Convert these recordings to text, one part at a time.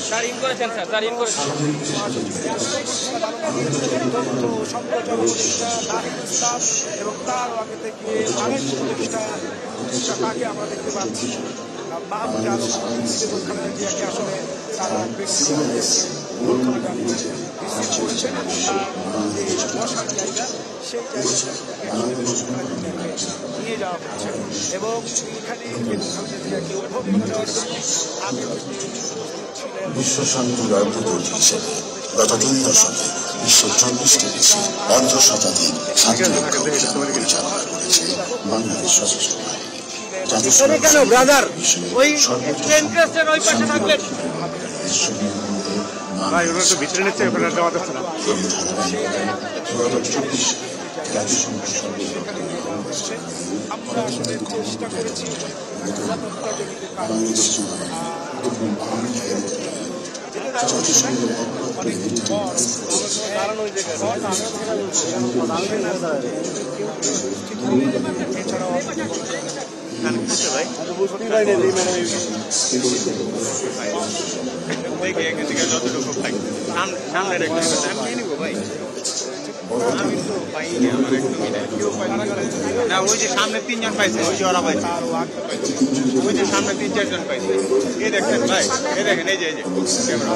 Sir in করেছেন sir, sir in করেছেন। তথ্য সম্প্রচার উপদেষ্টা নাহিদ ইসলাম এবং তার আগে থেকে আরেক উপদেষ্টা তাকে আমরা দেখতে পাচ্ছি মাহমুদ আলম বেগম খালেদা জিয়াকে আসলে তারা ব্যক্তিগতভাবে অভ্যর্থনা জানিয়েছেন, রিসিভ করেছেন এবং তার যে বসার জায়গা সেই জায়গাটাকে নিয়ে যাওয়া হচ্ছে এবং এখানে বেগম খালেদা জিয়াকে অভ্যর্থনা দেওয়ার জন্য আগে ছিলেন বিশ্ব শান্তির অগ্রদূত হিসেবে গত 2 দশকে বিশ্বের 40টি দেশে আন্তর্জাতিক শান্তি পরিচালনা করেছে বাংলাদেশ সশস্ত্র ভিতরে নিচ্ছে যাওয়া যাচ্ছে না। আমরা আসলে চেষ্টা করেছি না ওই যে সামনে 3 জন পাইছে, ওই যে ওরা পাইছে, ওই যে সামনে 3-4 জন পাইছে। এই দেখেন ভাই, এই দেখেন, এই যে ক্যামেরা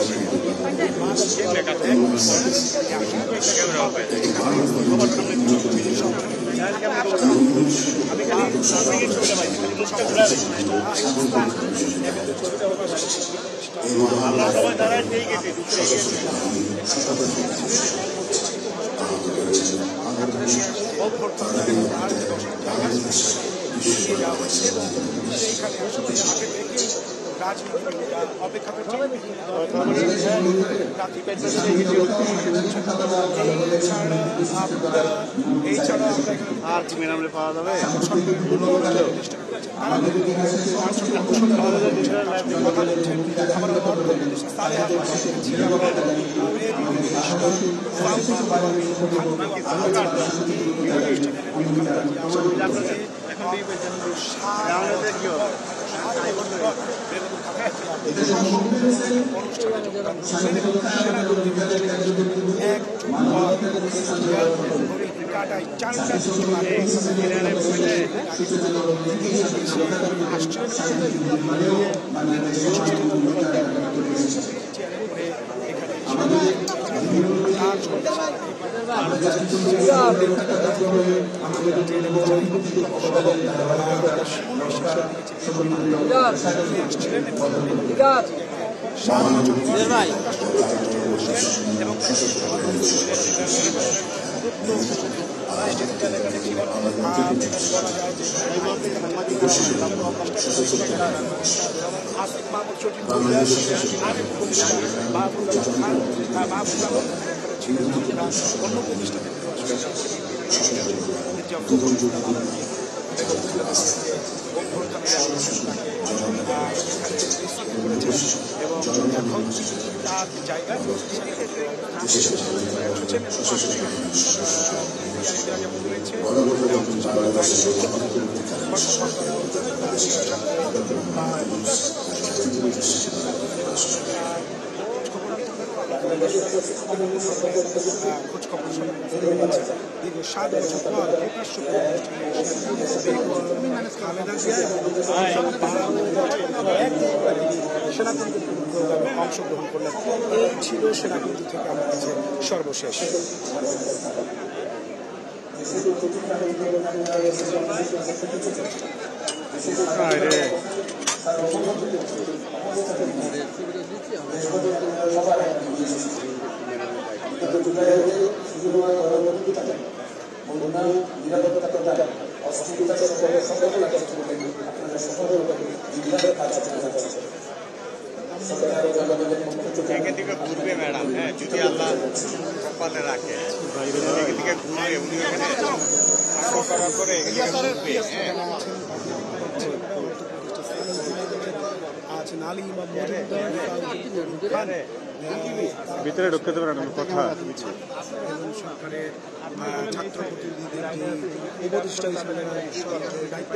সবাই দাঁড়ায় ঠিক আছে। অপেক্ষা এছাড়া আর কি মেনামলে পাওয়া যাবে। কাটায় 4টা দীর্ঘ 7 বছর পর প্রকাশ্য খালেদা জিয়া সেনাকুঞ্জ প্রোগ্রামে অংশগ্রহণ করলেন। এই ছিল সেনাকুঞ্জ থেকে আমার কাছে সর্বশেষ। দিকে ঘুরবে ম্যাডাম, হ্যাঁ, যদি আল্লাহ কপালে রাখে দিকে ঘুরে উনি করার পরে ভিতরে ঢুকতে পারে না কথা। সরকারের ছাত্র প্রতিনিধিদের উপদেষ্টা হিসেবে দায়িত্ব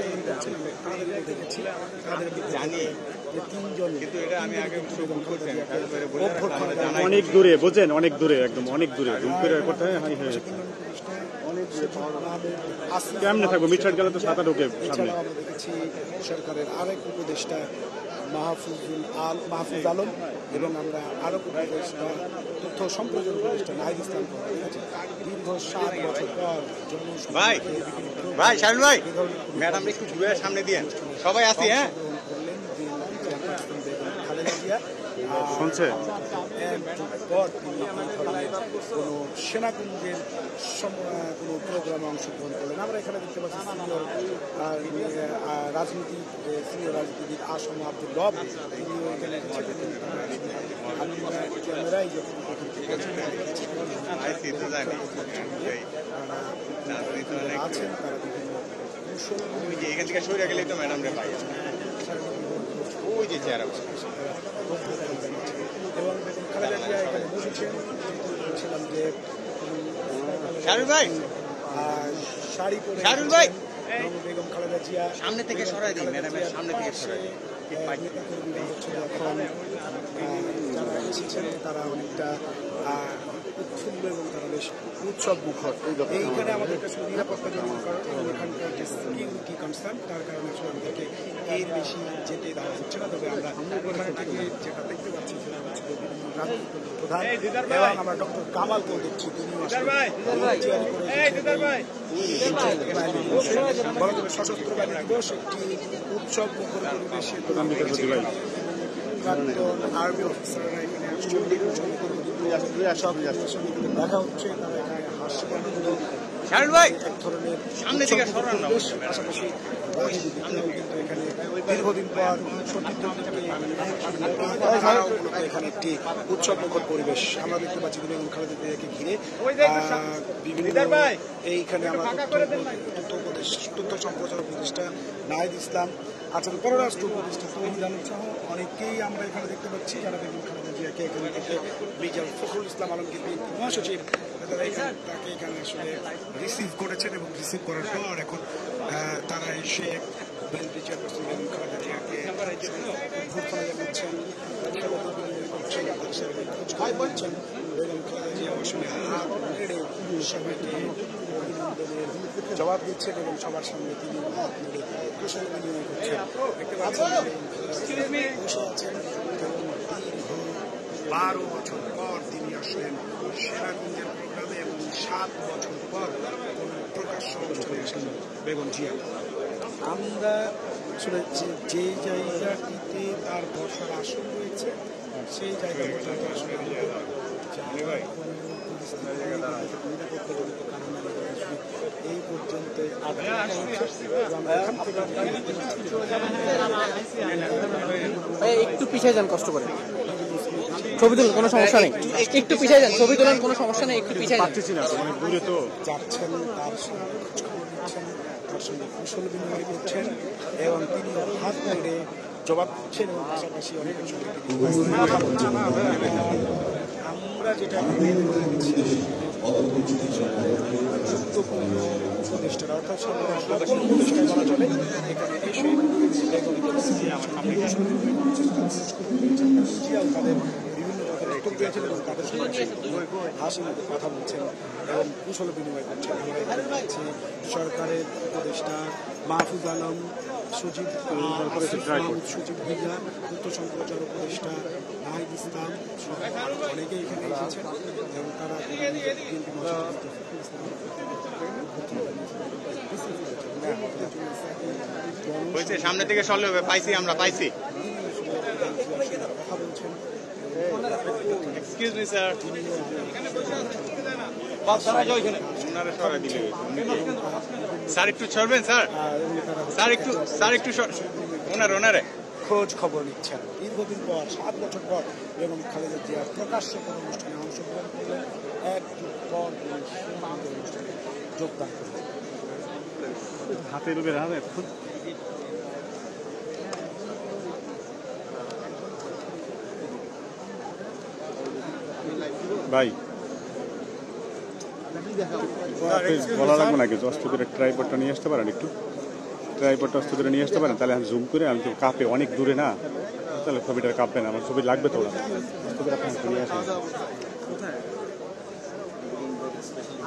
দেখেছি, তাদের জানিয়ে যে 3 জন কিন্তু এটা আমি আগে বেগম খালেদা জিয়াকে বলে অভ্যর্থনা রাখলাম, জানাই। অনেক দূরে বোঝেন, অনেক দূরে, একদম অনেক দূরে জুম করে করতে হয়। হ্যাঁ হ্যাঁ, কেমনে থাকবো? মিটসাইড গেলে তো সাঁতার ঢোকে সামনে। এছাড়াও আমরা দেখেছি সরকারের আরেক উপদেষ্টা মাহফুজ আলম এবং আমরা আরো উপদেষ্টা তথ্য সম্প্রচার উপদেষ্টা নাহিদ ইসলাম দীর্ঘ 7 বছর পর ভাই ভাই শামিল ভাই, ম্যাডাম একটু ঘুরে সামনে দিয়ে সবাই আসি। হ্যাঁ খালেদা জিয়া শুনছে পর তিনি কোনো সেনাকুঞ্জের কোনো প্রোগ্রামে অংশগ্রহণ করলেন। আমরা এখানে দেখতে পাচ্ছি সিনিয়র রাজনীতিবিদ আসম আব্দুল রব, তিনি এখানে ক্যামেরায় আছেন তারা বিভিন্ন এখান থেকে সরে গেলেই তো ম্যাডাম রে ভাই, ওই যে চেয়ার এবং বেগম খালেদা জিয়া এখানে বসেছেন। বলছিলাম যে শামিল ভাই, শাড়ি পরে শামিল ভাই এবং বেগম খালেদা জিয়া সামনে থেকে সরাই দিই, ম্যাডামের সামনে থেকে সরাই দিই। এখন যারা এসেছেন তারা অনেকটা উৎফুল্ল এবং তারা বেশ উৎসব মুখর। এইখানে আমাদের কাছে নিরাপত্তা জন্য কারণ এখানকার যে সিকিউরিটি কনসার্ন তার কারণে আসলে আমাদেরকে এর বেশি যেতে দেওয়া হচ্ছে না। তবে আমরা ওখানে থেকে যেটা দেখতে পাচ্ছি সেটা হচ্ছে বিভিন্ন রাজনৈতিক প্রধান এবং আমরা ডক্টর কামালকেও দেখছি, তিনি সশস্ত্র বাহিনী দিবস একটি উৎসব মুখর পরিবেশে আর্মি অফিসাররা এখানে আসছে, দেখা হচ্ছে তারা এখানে হাসছে শামিল ভাই এক ধরনের সামনে থেকে সরান না। পাশাপাশি কিন্তু এখানে দীর্ঘদিন পর এখানে একটি উৎসব মুখর পরিবেশ আমরা দেখতে পাচ্ছি। বেগম খালেদা জিয়াকে ঘিরে বিভিন্ন এইখানে আমরা তথ্য সম্প্রচার উপদেষ্টা নাহিদ ইসলাম আছেন, পররাষ্ট্র উপদেষ্টা তৌহিদ আলম সহ অনেকেই আমরা এখানে দেখতে পাচ্ছি যারা বেগম খালেদা জিয়াকে এখানে থেকে মেজর ফখরুল ইসলাম আলমগীর বিএনপি মহাসচিব তাকে এখানে আসলে রিসিভ করেছেন এবং রিসিভ করার পর এখন তারা এসে বিএনপি চেয়ারপারসন বেগম খালেদা জিয়াকে অভ্যর্থনা জানাচ্ছেন, করছেন। বেগম খালেদা জিয়া আসলে হাত নেড়ে সবাইকে অভিনন্দনের জবাব দিচ্ছেন এবং সবার সামনে তিনি হাত নেড়ে কুশল বিনিময় করছেন। দেখতে পাচ্ছেন বসে আছেন এবং দীর্ঘ 12 বছর পর তিনি আসলেন সেনাকুঞ্জের প্রোগ্রামে এবং 7 বছর পর প্রকাশ্য অনুষ্ঠানে আসলেন বেগম জিয়া। আমরা আসলে যে জায়গাটিতে তার বসার আসন রয়েছে সেই জায়গা পর্যন্ত আসলে এই পর্যন্ত একটু পিছিয়ে যান, কষ্ট করে ছবি তুলুন, কোনো সমস্যা নেই। একটু পিছিয়ে যান, ছবি তুলুন, কোনো সমস্যা নেই, একটু পিছিয়ে যান। অনেক দূরে তো যাচ্ছেন, তার সঙ্গে খোঁজখবর নিচ্ছেন, তার সঙ্গে কুশল বিনিময় করছেন এবং তিনি হাত নেড়ে জবাব দিচ্ছেন এবং পাশাপাশি অনেক সঙ্গে আমরা যেটা গুরুত্বপূর্ণ উপদেষ্টারা অর্থাৎ সকল উপদেষ্টা বলা চলে এখানে এসে তাদের বিভিন্ন কথা উত্তর দিয়েছেন এবং তাদের সঙ্গে হাসি মুখে কথা বলছেন এবং কুশল বিনিময় করছেন। আমরা এখানে পাচ্ছি সরকারের উপদেষ্টা মাহফুজ আলম, সচিব ভুইয়া, তথ্য সম্প্রচার উপদেষ্টা নাহিদ ইসলাম, অনেকেই এখানে এসেছেন এবং তারা সামনে থেকে সরলে হবে, পাইছি আমরা পাইছি। কথা বলছেন। এক্সকিউজ মি স্যার, স্যার একটু সরবেন স্যার, স্যার একটু ওনারে খোঁজ খবর নিচ্ছেন। দীর্ঘদিন পর 7 বছর পর বেগম খালেদা জিয়া প্রকাশ্য কোনো অনুষ্ঠানে অংশগ্রহণ করলেন, এক যুগ পর অনুষ্ঠানে যোগদান করলেন। হাতে রুবে হাতে ভাই বলা লাগবে না কিছু, অস্ত্র করে ট্রাইপডটা নিয়ে আসতে পারেন একটু। ট্রাইপডটা আস্তে করে নিয়ে আসতে পারেন, তাহলে আমি জুম করে, আমি তো কাঁপে অনেক দূরে না, তাহলে ছবিটা কাঁপবে না, আমার ছবি লাগবে তো আস্তে করে আপনার নিয়ে আসেন।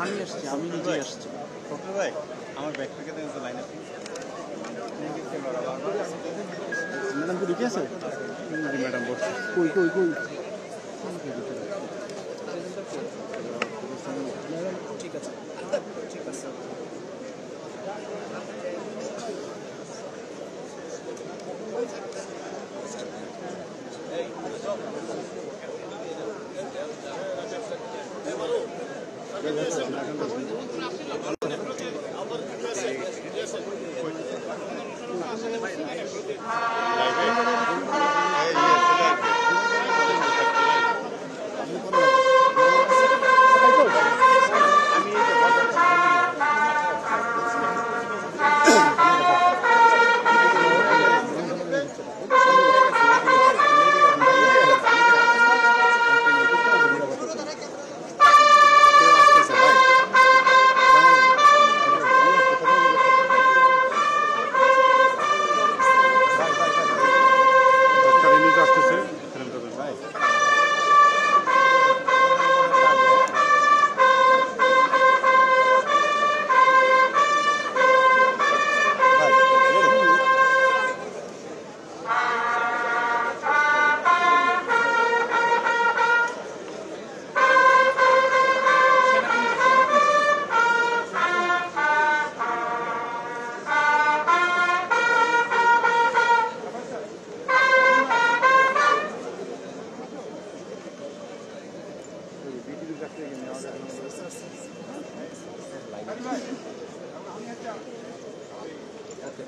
আমি আসছি, আমি নিজেই আসছি। ভাই আমার ব্যাগ থেকে তো লাইন আছে। ম্যাডাম কি ঢুকে আছে? ম্যাডাম বলছি কই কই কই? ঠিক আছে ঠিক আছে।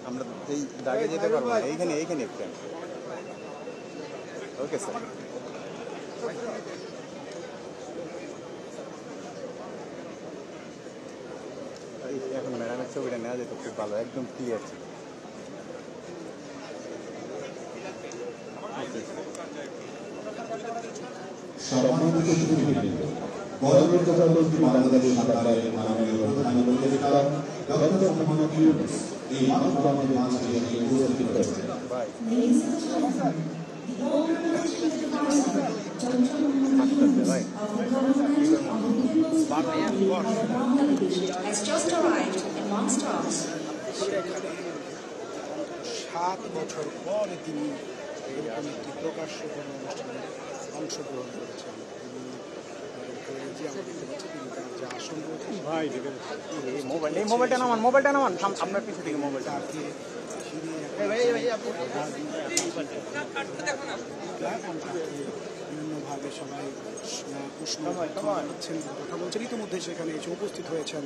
আমরা এই দাগে যেতে পারবো না, এইখানে এইখানে একটা। Okay sir. এখন ম্যাডামের ছবিটা নেওয়া যেত, খুব ভালো, একদম ক্লিয়ার ছিল। সম্মানিত সুধীবৃন্দ, গৌরবের প্রধানমন্ত্রী বাংলাদেশ সরকারের মাননীয় প্রধানমন্ত্রীর কারণ ডক্টর মোহাম্মদ ইউনূস এই মানববন্ধনের মাঝে উপস্থিত হয়েছেন। has just arrived amongst us. 7 বছর পরে তিনি এরকম একটি প্রকাশ্য কোনো অনুষ্ঠানে অংশগ্রহণ করেছেন। তিনি আমরা দেখতে পাচ্ছি তিনি তার যে আসন রয়েছে ভাই ঠিক আছে, এই মোবাইলটা নামান, মোবাইলটা নামান, আপনার পিছু থেকে মোবাইলটা। তাকে বিভিন্নভাবে সবাই উষ্ণ করছেন, কথা বলছেন। ইতিমধ্যে সেখানে এসে উপস্থিত হয়েছেন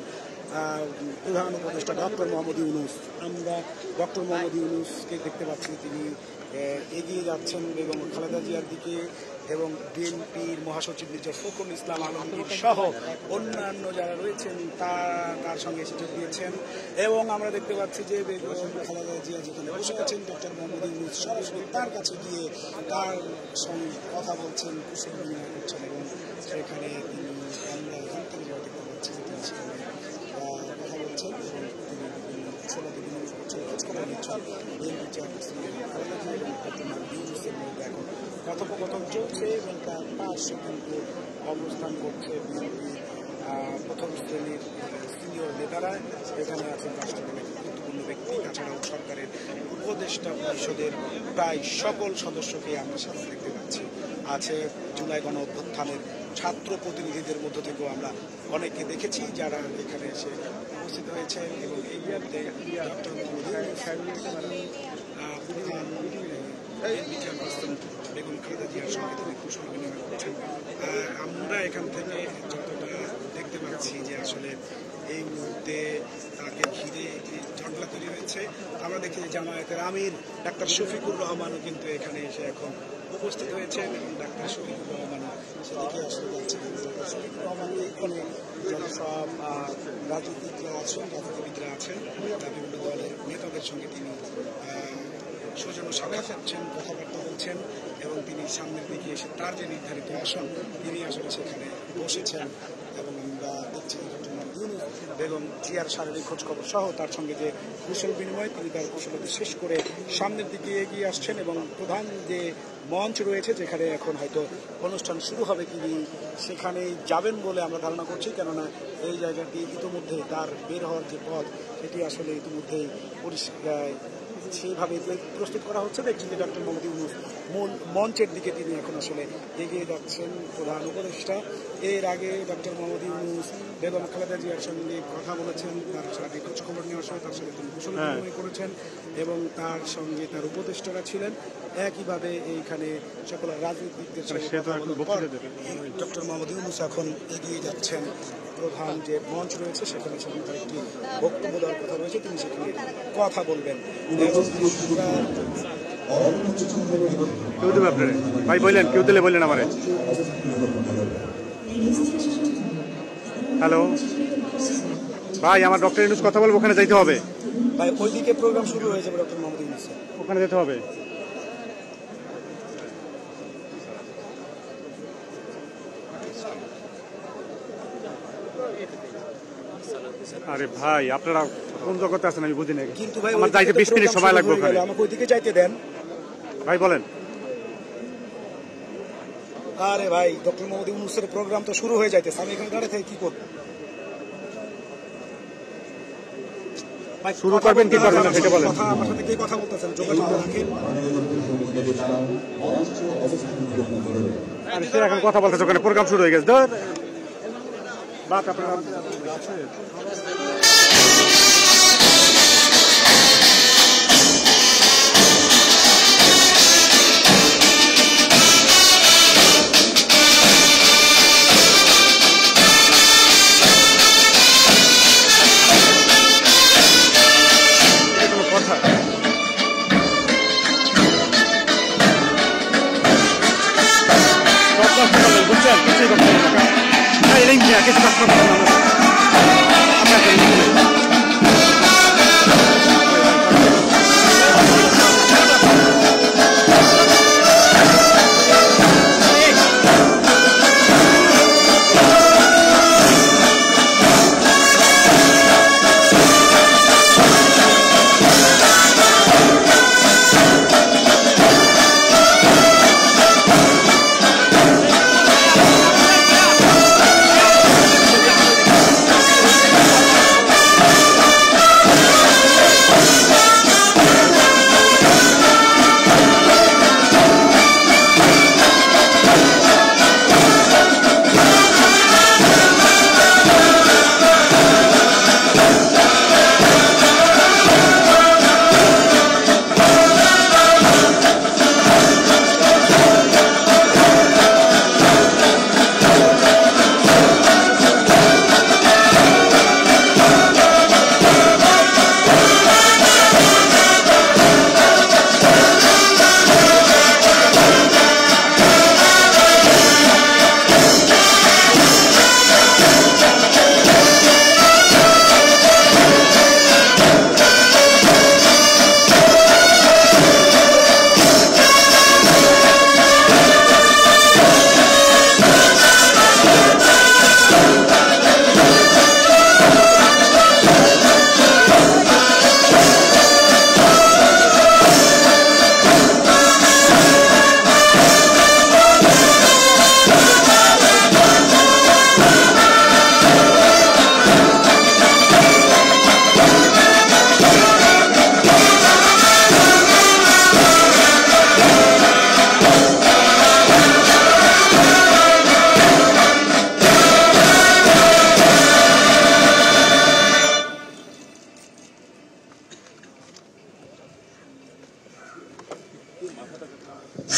প্রধান উপদেষ্টা ডক্টর মোহাম্মদ ইউনূস। আমরা ডক্টর মোহাম্মদ ইউনূসকে দেখতে পাচ্ছি, তিনি এগিয়ে যাচ্ছেন বেগম খালেদা জিয়ার দিকে এবং বিএনপির মহাসচিব মির্জা ফখরুল ইসলাম আলমগীর সহ অন্যান্য যারা রয়েছেন তার সঙ্গে এসে যোগ দিয়েছেন। এবং আমরা দেখতে পাচ্ছি যে বেগম খালেদা জিয়া যেখানে বসে আছেন, ডক্টর মোহাম্মদ ইউনূস সরাসরি তার কাছে গিয়ে তার সঙ্গে কথা বলছেন, কুশল বিনিময় করছেন। এবং সেখানে তিনি, আমরা এখান থেকে যারা দেখতে পাচ্ছি যে তিনি সেখানে কথা বলছেন এবং তিনি বিভিন্ন কুশলাদি বিনিময় করছেন, খোঁজখবর নিচ্ছেন। বিএনপি চেয়ারপারসন খালেদা জিয়া এবং ডক্টর মোহাম্মদ ইউনূসের মধ্যে এখন কথোপকথন চলছে এবং তার পাশে কিন্তু অবস্থান করছে বিএনপির প্রথম শ্রেণীর সিনিয়র নেতারা। এখানে আছেন রাষ্ট্রপতির গুরুত্বপূর্ণ ব্যক্তি, তাছাড়াও সরকারের উপদেষ্টা পরিষদের প্রায় সকল সদস্যকে আমরা সাথে দেখতে পাচ্ছি। আছে জুলাই গণ অভ্যুত্থানের ছাত্র প্রতিনিধিদের মধ্য থেকেও আমরা অনেকে দেখেছি যারা এখানে এসে উপস্থিত হয়েছেন। এবং এই মুহূর্তে বেগম খালেদা জিয়ার সঙ্গে তিনি কুশল বিনিময় করছেন। আমরা এখান থেকে যতটা দেখতে পাচ্ছি যে আসলে এই মুহূর্তে তাকে ঘিরে জটলা তৈরি হয়েছে। আমরা দেখি যে জামায়াতের আমির ডাক্তার শফিকুর রহমানও কিন্তু এখানে এসে এখন উপস্থিত হয়েছেন এবং ডাক্তার শফিকুর রহমানও সেদিকে আসলে যাচ্ছেন। ডাক্তার শফিকুর রহমান এখানে যত সব রাজনীতিকরা আছেন, রাজনীতিবিদরা আছেন, বিভিন্ন দলের নেতাদের সঙ্গে তিনি সৌজন্য সাক্ষাৎ করছেন, কথাবার্তা বলছেন এবং তিনি সামনের দিকে এসে তার যে নির্ধারিত আসন তিনি আসলে সেখানে বসেছেন এবং আমরা দেখছি ডক্টর মোহাম্মদ ইউনূস বেগম জিয়ার শারীরিক খোঁজখবর সহ তার সঙ্গে যে কুশল বিনিময় তিনি তার কুশলতা শেষ করে সামনের দিকে এগিয়ে আসছেন এবং প্রধান যে মঞ্চ রয়েছে যেখানে এখন হয়তো অনুষ্ঠান শুরু হবে তিনি সেখানেই যাবেন বলে আমরা ধারণা করছি, কেননা এই জায়গাটি ইতিমধ্যে তার বের হওয়ার যে পথ সেটি আসলে ইতিমধ্যেই পরিষ্কার সেইভাবে প্রস্তুত করা হচ্ছে। দেখছি যে ডক্টর মোহাম্মদ ইউনূস মূল মঞ্চের দিকে তিনি এখন আসলে এগিয়ে যাচ্ছেন প্রধান উপদেষ্টা। এর আগে ডক্টর মোহাম্মদ ইউনূস বেগম খালেদা জিয়ার সঙ্গে কথা বলেছেন, তার সাথে খোঁজখবর নেওয়ার সময় তার সাথে তিনি কুশল বিনিময় করেছেন এবং তার সঙ্গে তার উপদেষ্টারা ছিলেন। একইভাবে এইখানে সকল রাজনীতিকদের সঙ্গে ডক্টর মোহাম্মদ ইউনূস এখন এগিয়ে যাচ্ছেন প্রধান যে মঞ্চ রয়েছে সেখানে তার একটি বক্তব্য দেওয়ার কথা রয়েছে, তিনি সেখানে কথা বলবেন। কেউ দেবে আপনার ভাই বললেন, কেউ দিলে বললেন আমারে। হ্যালো ভাই, আমার ডক্টর ইউনূস কথা বলবো, ওখানে যাইতে হবে ভাই। ওইদিকে প্রোগ্রাম শুরু হয়ে যাবে ডক্টর মোহাম্মদ ইউনূস, ওখানে যেতে হবে। আরে ভাই আপনারা কোন জগতে আছেন আমি বুঝি না, কিন্তু ভাই আমার যাইতে 20 মিনিট সময় লাগবে ওখানে। আমাকে ওইদিকে যাইতে দেন ভাই বলেন। আরে ভাই ডক্টর মোহাম্মদ ইউনূসের প্রোগ্রাম তো শুরু হয়ে যাইতেছে, আমি এখানে দাঁড়িয়ে থেকে কি করব? শুরু করবেন কি করবেন না সেটা বলেন। আমার সাথে কে কথা বলতেছেন যোগাযোগ রাখেন। আরে সে এখন কথা বলতেছে, ওখানে প্রোগ্রাম শুরু হয়ে গেছে। ধর বাত আপনারা বুঝছেন কিছুই করতে কিছু কাজ করতে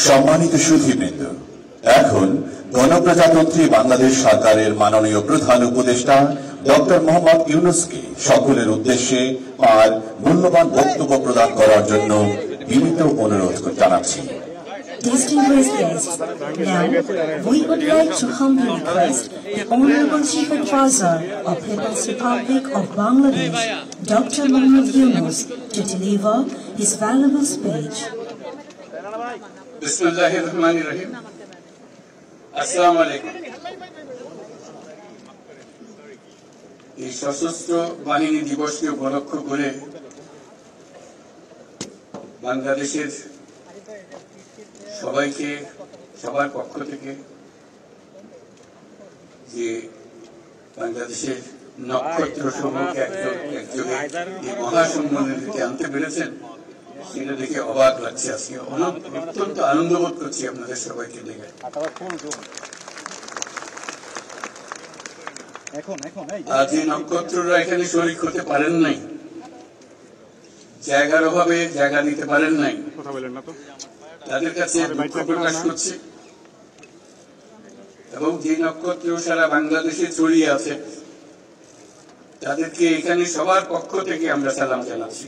সম্মানিত সুধীবৃন্দ, এখন গণপ্রজাতন্ত্রী বাংলাদেশ সরকারের মাননীয় প্রধান উপদেষ্টা ডক্টর মোহাম্মদ ইউনূসকে সকলের উদ্দেশ্যে আর মূল্যবান বক্তব্য প্রদান করার জন্য বিনীত অনুরোধ জানাচ্ছি। Distinguished guests, now we would like to humbly request the Honorable Chief Advisor of People's Republic of Bangladesh, Dr. Mohammad Yunus, to deliver his valuable speech. বিসমিল্লাহির রহমানির রহিম। আসসালামু আলাইকুম। এই সশস্ত্র বাহিনী দিবসকে উপলক্ষ করে বাংলাদেশের সবাইকে সবার পক্ষ থেকে যে বাংলাদেশের নক্ষত্র সমূহকে একযোগে এই মহাসম্মেলনীতে আনতে পেরেছেন সেটা দেখে অবাক লাগছে। আজকে অত্যন্ত আনন্দ বোধ করছি আপনাদের সবাইকে দেখে। আজ এই নক্ষত্ররা এখানে শরীক হতে পারেন নাই, জায়গার অভাবে জায়গা নিতে পারেন নাই, তাদের কাছে দুঃখ প্রকাশ করছি। এবং যে নক্ষত্র সারা বাংলাদেশে ছড়িয়ে আছে তাদেরকে এখানে সবার পক্ষ থেকে আমরা সালাম জানাচ্ছি।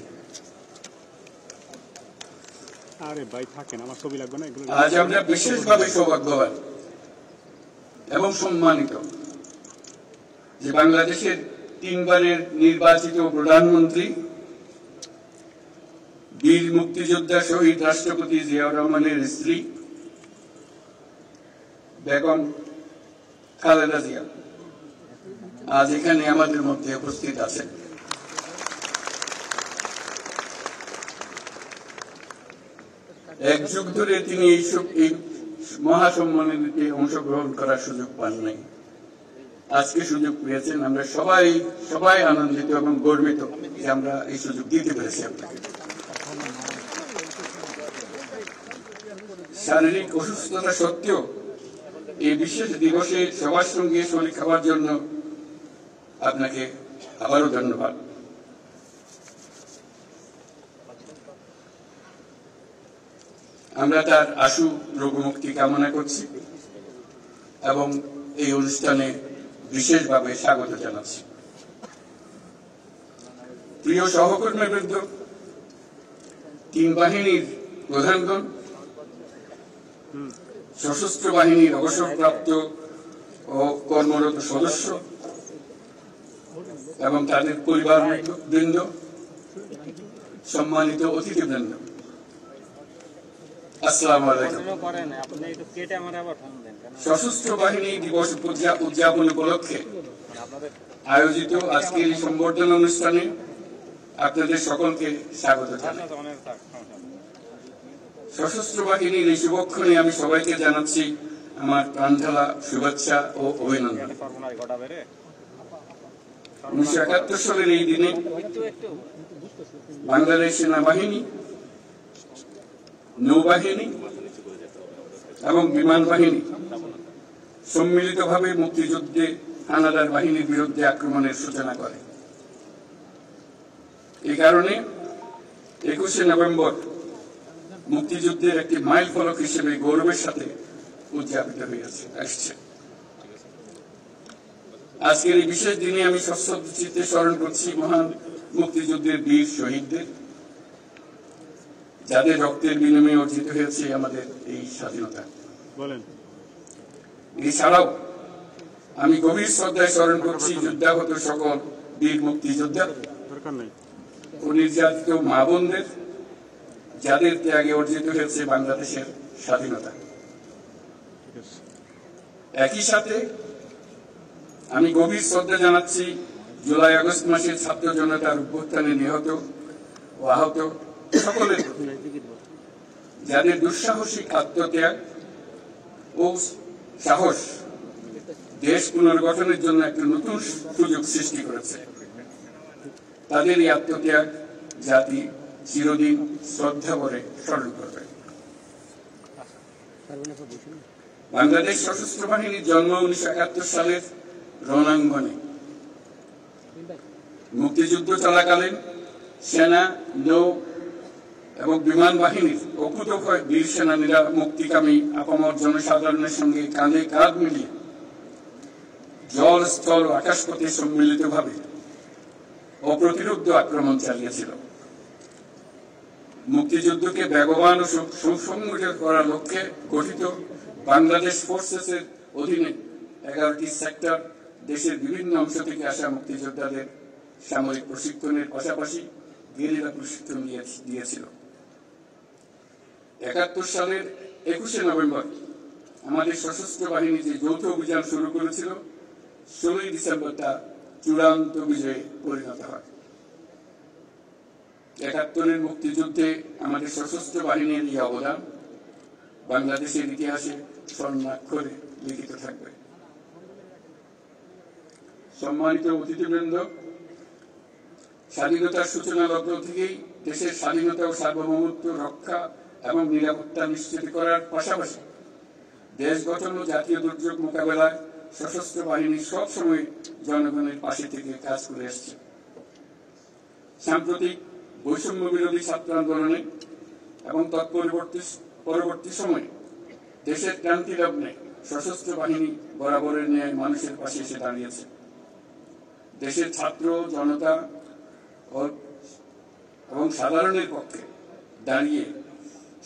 আজ আমরা বিশেষভাবে সৌভাগ্যবান এবং সম্মানিত যে বাংলাদেশের 3 বারের নির্বাচিত প্রধানমন্ত্রী বীর মুক্তিযোদ্ধা শহীদ রাষ্ট্রপতি জিয়াউর রহমানের স্ত্রী বেগম খালেদা জিয়া আজ এখানে আমাদের মধ্যে উপস্থিত আছেন। এক যুগ ধরে তিনি এই মহাসম্মেলনীতে অংশগ্রহণ করার সুযোগ পান নাই, আজকে সুযোগ পেয়েছেন। আমরা সবাই আনন্দিত এবং গর্বিত যে আমরা এই সুযোগ দিতে পেরেছি আপনাকে। শারীরিক অসুস্থতা সত্ত্বেও এই বিশেষ দিবসে সবার সঙ্গে শরীর খাওয়ার জন্য আপনাকে আবারও ধন্যবাদ। আমরা তার আশু রোগমুক্তি কামনা করছি এবং এই অনুষ্ঠানে বিশেষভাবে স্বাগত জানাচ্ছি। প্রিয় সহকর্মীবৃন্দ, 3 বাহিনীর প্রধানগণ, সশস্ত্র বাহিনীর অবসরপ্রাপ্ত ও কর্মরত সদস্য এবং তাদের পরিবার বৃন্দ, সম্মানিত অতিথিবৃন্দ, আসসালামু আলাইকুম। সশস্ত্র বাহিনী দিবস উদযাপন উপলক্ষে আয়োজিত আজকের এই সংবর্ধনা অনুষ্ঠানে আপনাদের সকলকে স্বাগত জানাই। সশস্ত্র বাহিনীর এই শুভক্ষণে আমি সবাইকে জানাচ্ছি আমার প্রাণঢালা শুভেচ্ছা ও অভিনন্দন। 1971 সালের এই দিনে বাংলাদেশ সেনাবাহিনী, নৌবাহিনী এবং বিমান বাহিনী সম্মিলিতভাবে মুক্তিযুদ্ধে হানাদার বাহিনীর বিরুদ্ধে আক্রমণের সূচনা করে। এই কারণে 21শে নভেম্বর মুক্তিযুদ্ধের একটি মাইল ফলক হিসেবে গৌরবের সাথে উদযাপিত হয়ে আসছে। আজকের এই বিশেষ দিনে আমি সশ্রদ্ধ চিত্তে স্মরণ করছি মহান মুক্তিযুদ্ধের বীর শহীদদের, যাদের রক্তের বিনিময়ে অর্জিত হয়েছে আমাদের এই স্বাধীনতা। এছাড়াও আমি গভীর শ্রদ্ধায় স্মরণ করছি যুদ্ধাহত সকল বীর মুক্তিযোদ্ধা ও নির্যাতিত মা বোনদের, যাদের ত্যাগে অর্জিত হয়েছে বাংলাদেশের স্বাধীনতা। একই সাথে আমি গভীর শ্রদ্ধা জানাচ্ছি জুলাই আগস্ট মাসের ছাত্র জনতার অভ্যুত্থানে নিহত ও আহত সকলের, যাদের দুঃসাহসিক আত্মত্যাগ ও সাহস দেশ পুনর্গঠনের জন্য একটা নতুন সুযোগ সৃষ্টি করেছে। তাদের এই আত্মত্যাগ জাতি চিরদিন শ্রদ্ধা করে স্মরণ করবে। বাংলাদেশ সশস্ত্র বাহিনীর জন্ম 1971 সালের রণাঙ্গনে। মুক্তিযুদ্ধ চলাকালীন সেনা, নৌ এবং বিমান বাহিনীর অকুতোভয় বীর সেনানীরা মুক্তিকামী আপামর জনসাধারণের সঙ্গে কাঁধে কাঁধ মিলিয়ে জল, স্থল ও আকাশপথে সম্মিলিতভাবে অপ্রতিরোধ্য আক্রমণ চালিয়েছিল। মুক্তিযুদ্ধকে বেগবান ও সুসংগঠিত করার লক্ষ্যে গঠিত বাংলাদেশ ফোর্সেসের অধীনে 11টি সেক্টর দেশের বিভিন্ন অংশ থেকে আসা মুক্তিযোদ্ধাদের সামরিক প্রশিক্ষণের পাশাপাশি গেরিলা প্রশিক্ষণ দিয়েছিল। 71 সালের 21শে নভেম্বর আমাদের সশস্ত্র বাহিনী যে যৌথ অভিযান শুরু করেছিল, 16ই ডিসেম্বর তা চূড়ান্ত বিজয়ে পরিণত হয়। 71-এর মুক্তিযুদ্ধে আমাদের সশস্ত্র বাহিনীর এই অবদান বাংলাদেশের ইতিহাসে স্বর্ণাক্ষরে লিখিত থাকবে। সম্মানিত অতিথিবৃন্দ, স্বাধীনতার সূচনা লগ্ন থেকেই দেশের স্বাধীনতা ও সার্বভৌমত্ব রক্ষা এবং নিরাপত্তা নিশ্চিত করার পাশাপাশি দেশ গঠন ও জাতীয় দুর্যোগ মোকাবেলায় সশস্ত্র বাহিনী সবসময় জনগণের পাশে থেকে কাজ করে আসছে। সাম্প্রতিক বৈষম্য বিরোধী ছাত্র আন্দোলনে এবং পরবর্তী সময়ে দেশের ক্রান্তি লগ্নে সশস্ত্র বাহিনী বরাবরের ন্যায় মানুষের পাশে এসে দাঁড়িয়েছে। দেশের ছাত্র জনতা এবং সাধারণের পক্ষে দাঁড়িয়ে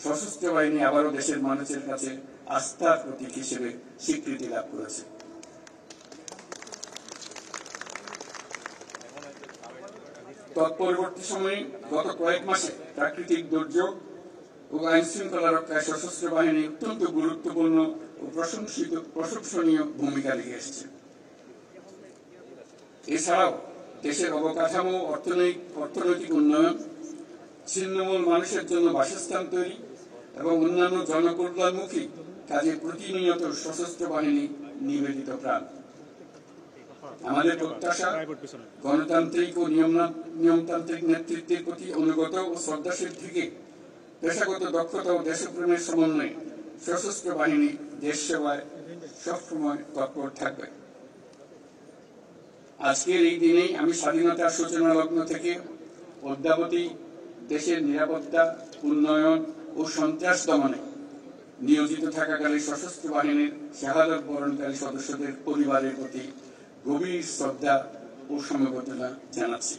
সশস্ত্র বাহিনী আবারও দেশের মানুষের কাছে আস্থার প্রতীক হিসেবে স্বীকৃতি লাভ করেছে। তৎপরবর্তী সময়ে গত কয়েক মাসে প্রাকৃতিক দুর্যোগ ও আইন শৃঙ্খলা রক্ষায় সশস্ত্র বাহিনী অত্যন্ত গুরুত্বপূর্ণ ও প্রশংসনীয় ভূমিকা রেখে এসেছে। এছাড়াও দেশের অবকাঠামো, অর্থনৈতিক উন্নয়ন, ছিন্নমূল মানুষের জন্য বাসস্থান তৈরি এবং অন্যান্য জনকল্যাণমুখী কাজে প্রতিনিয়ত সশস্ত্র বাহিনী নিবেদিত প্রাণ। আমাদের প্রত্যাশা গণতান্ত্রিক ও নিয়মতান্ত্রিক নেতৃত্বের প্রতি অনুগত ও শ্রদ্ধাশীল থেকে পেশাগত দক্ষতা ও দেশপ্রেমের সমন্বয়ে সশস্ত্র বাহিনী দেশ সেবায় সবসময় তৎপর থাকবে। আজকের এই দিনেই আমি স্বাধীনতার সূচনা লগ্ন থেকে অদ্যাবধি দেশের নিরাপত্তা, উন্নয়ন ও সন্ত্রাস দমনে নিয়োজিত থাকাকালে সশস্ত্র বাহিনীর শাহাদাত বরণকারী সদস্যদের পরিবারের প্রতি গভীর শ্রদ্ধা ও সমবেদনা জানাচ্ছি।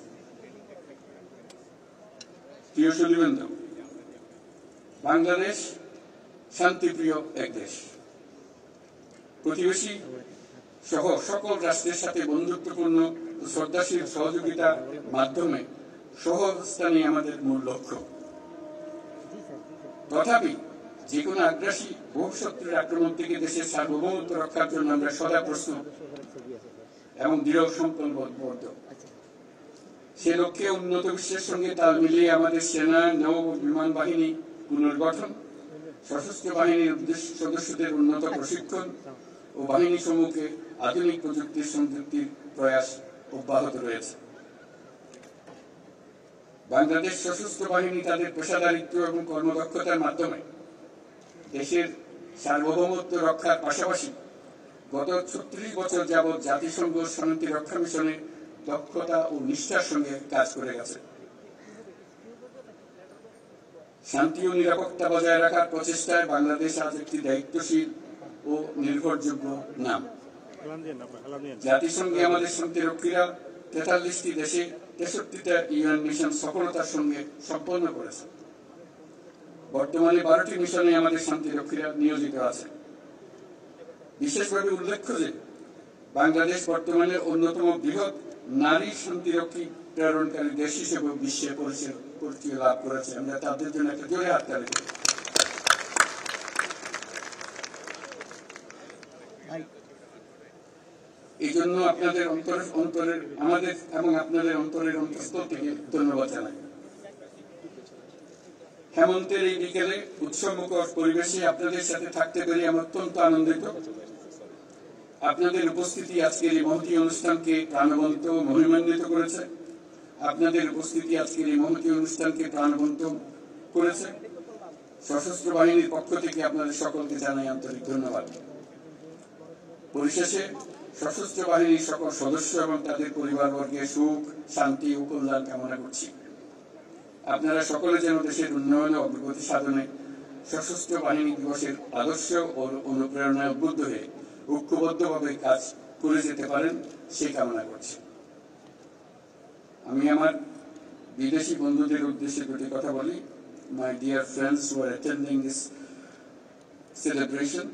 প্রিয় সুধীবৃন্দ, বাংলাদেশ শান্তিপ্রিয় এক দেশ। প্রতিবেশী সহ সকল রাষ্ট্রের সাথে বন্ধুত্বপূর্ণ ও শ্রদ্ধাশীল সহযোগিতার মাধ্যমে সহাবস্থানই আমাদের মূল লক্ষ্য। তথাপি যে কোনো আগ্রাসী বহুশত্রুর আক্রমণ থেকে দেশের সার্বভৌমত্ব রক্ষার জন্য আমরা সদা প্রস্তুত এবং দৃঢ় সংকল্পবদ্ধ। সে লক্ষ্যে উন্নত বিশ্বের সঙ্গে তাল মিলিয়ে আমাদের সেনা, নৌ বিমান বাহিনী পুনর্গঠন, সশস্ত্র বাহিনীর সদস্যদের উন্নত প্রশিক্ষণ ও বাহিনী সমূহকে আধুনিক প্রযুক্তির সংযুক্তির প্রয়াস অব্যাহত রয়েছে। বাংলাদেশ সশস্ত্র বাহিনী তাদের পেশাদারিত্ব এবং কর্মদক্ষতার মাধ্যমে দেশের সার্বভৌমত্ব রক্ষার পাশাপাশি গত 36 বছর যাবৎ জাতিসংঘ শান্তি রক্ষা মিশনে দক্ষতা ও নিষ্ঠার সঙ্গে কাজ করে গেছে। শান্তি ও নিরাপত্তা বজায় রাখার প্রচেষ্টায় বাংলাদেশ আজ একটি দায়িত্বশীল ও নির্ভরযোগ্য নাম। জাতিসংঘে আমাদের শান্তিরক্ষীরা 43টি দেশে 63টা ইউএন মিশন সফলতার সঙ্গে সম্পন্ন করেছে। বর্তমানে 12টি মিশনে আমাদের শান্তিরক্ষীরা নিয়োজিত আছে। বিশেষভাবে উল্লেখ্য যে বাংলাদেশ বর্তমানে অন্যতম বৃহৎ নারী শান্তিরক্ষী প্রেরণকারী দেশ হিসেবে বিশ্বে পরিচয় লাভ করেছে। আমরা তাদের জন্য একটা জোরে হাততালি দিই। এই জন্য আপনাদের অন্তরের আমাদের এবং আপনাদের অন্তরের অন্তঃস্থল থেকে ধন্যবাদ জানাই। হেমন্তের এই বিকেলে উৎসবমুখর পরিবেশে আপনাদের সাথে থাকতে পেরে আমি অত্যন্ত আনন্দিত। আপনাদের উপস্থিতি আজকের এই মহতী অনুষ্ঠানকে প্রাণবন্ত মহিমান্বিত করেছে। আপনাদের উপস্থিতি আজকের এই মহতী অনুষ্ঠানকে প্রাণবন্ত করেছে। সশস্ত্র বাহিনীর পক্ষ থেকে আপনাদের সকলকে জানাই আন্তরিক ধন্যবাদ। পরিশেষে সশস্ত্র বাহিনীর সকল সদস্য এবং তাদের পরিবারবর্গের সুখ, শান্তি ও কল্যাণ কামনা করছি। আপনারা সকলে যেন দেশের উন্নয়ন ও অগ্রগতি সাধনে সশস্ত্র বাহিনী দিবসের আদর্শ ও অনুপ্রেরণায় উদ্বুদ্ধ হয়ে ঐক্যবদ্ধভাবে কাজ করে যেতে পারেন সেই কামনা করছি। আমি আমার বিদেশি বন্ধুদের উদ্দেশ্যে দুটি কথা বলি। My dear friends who are attending this celebration,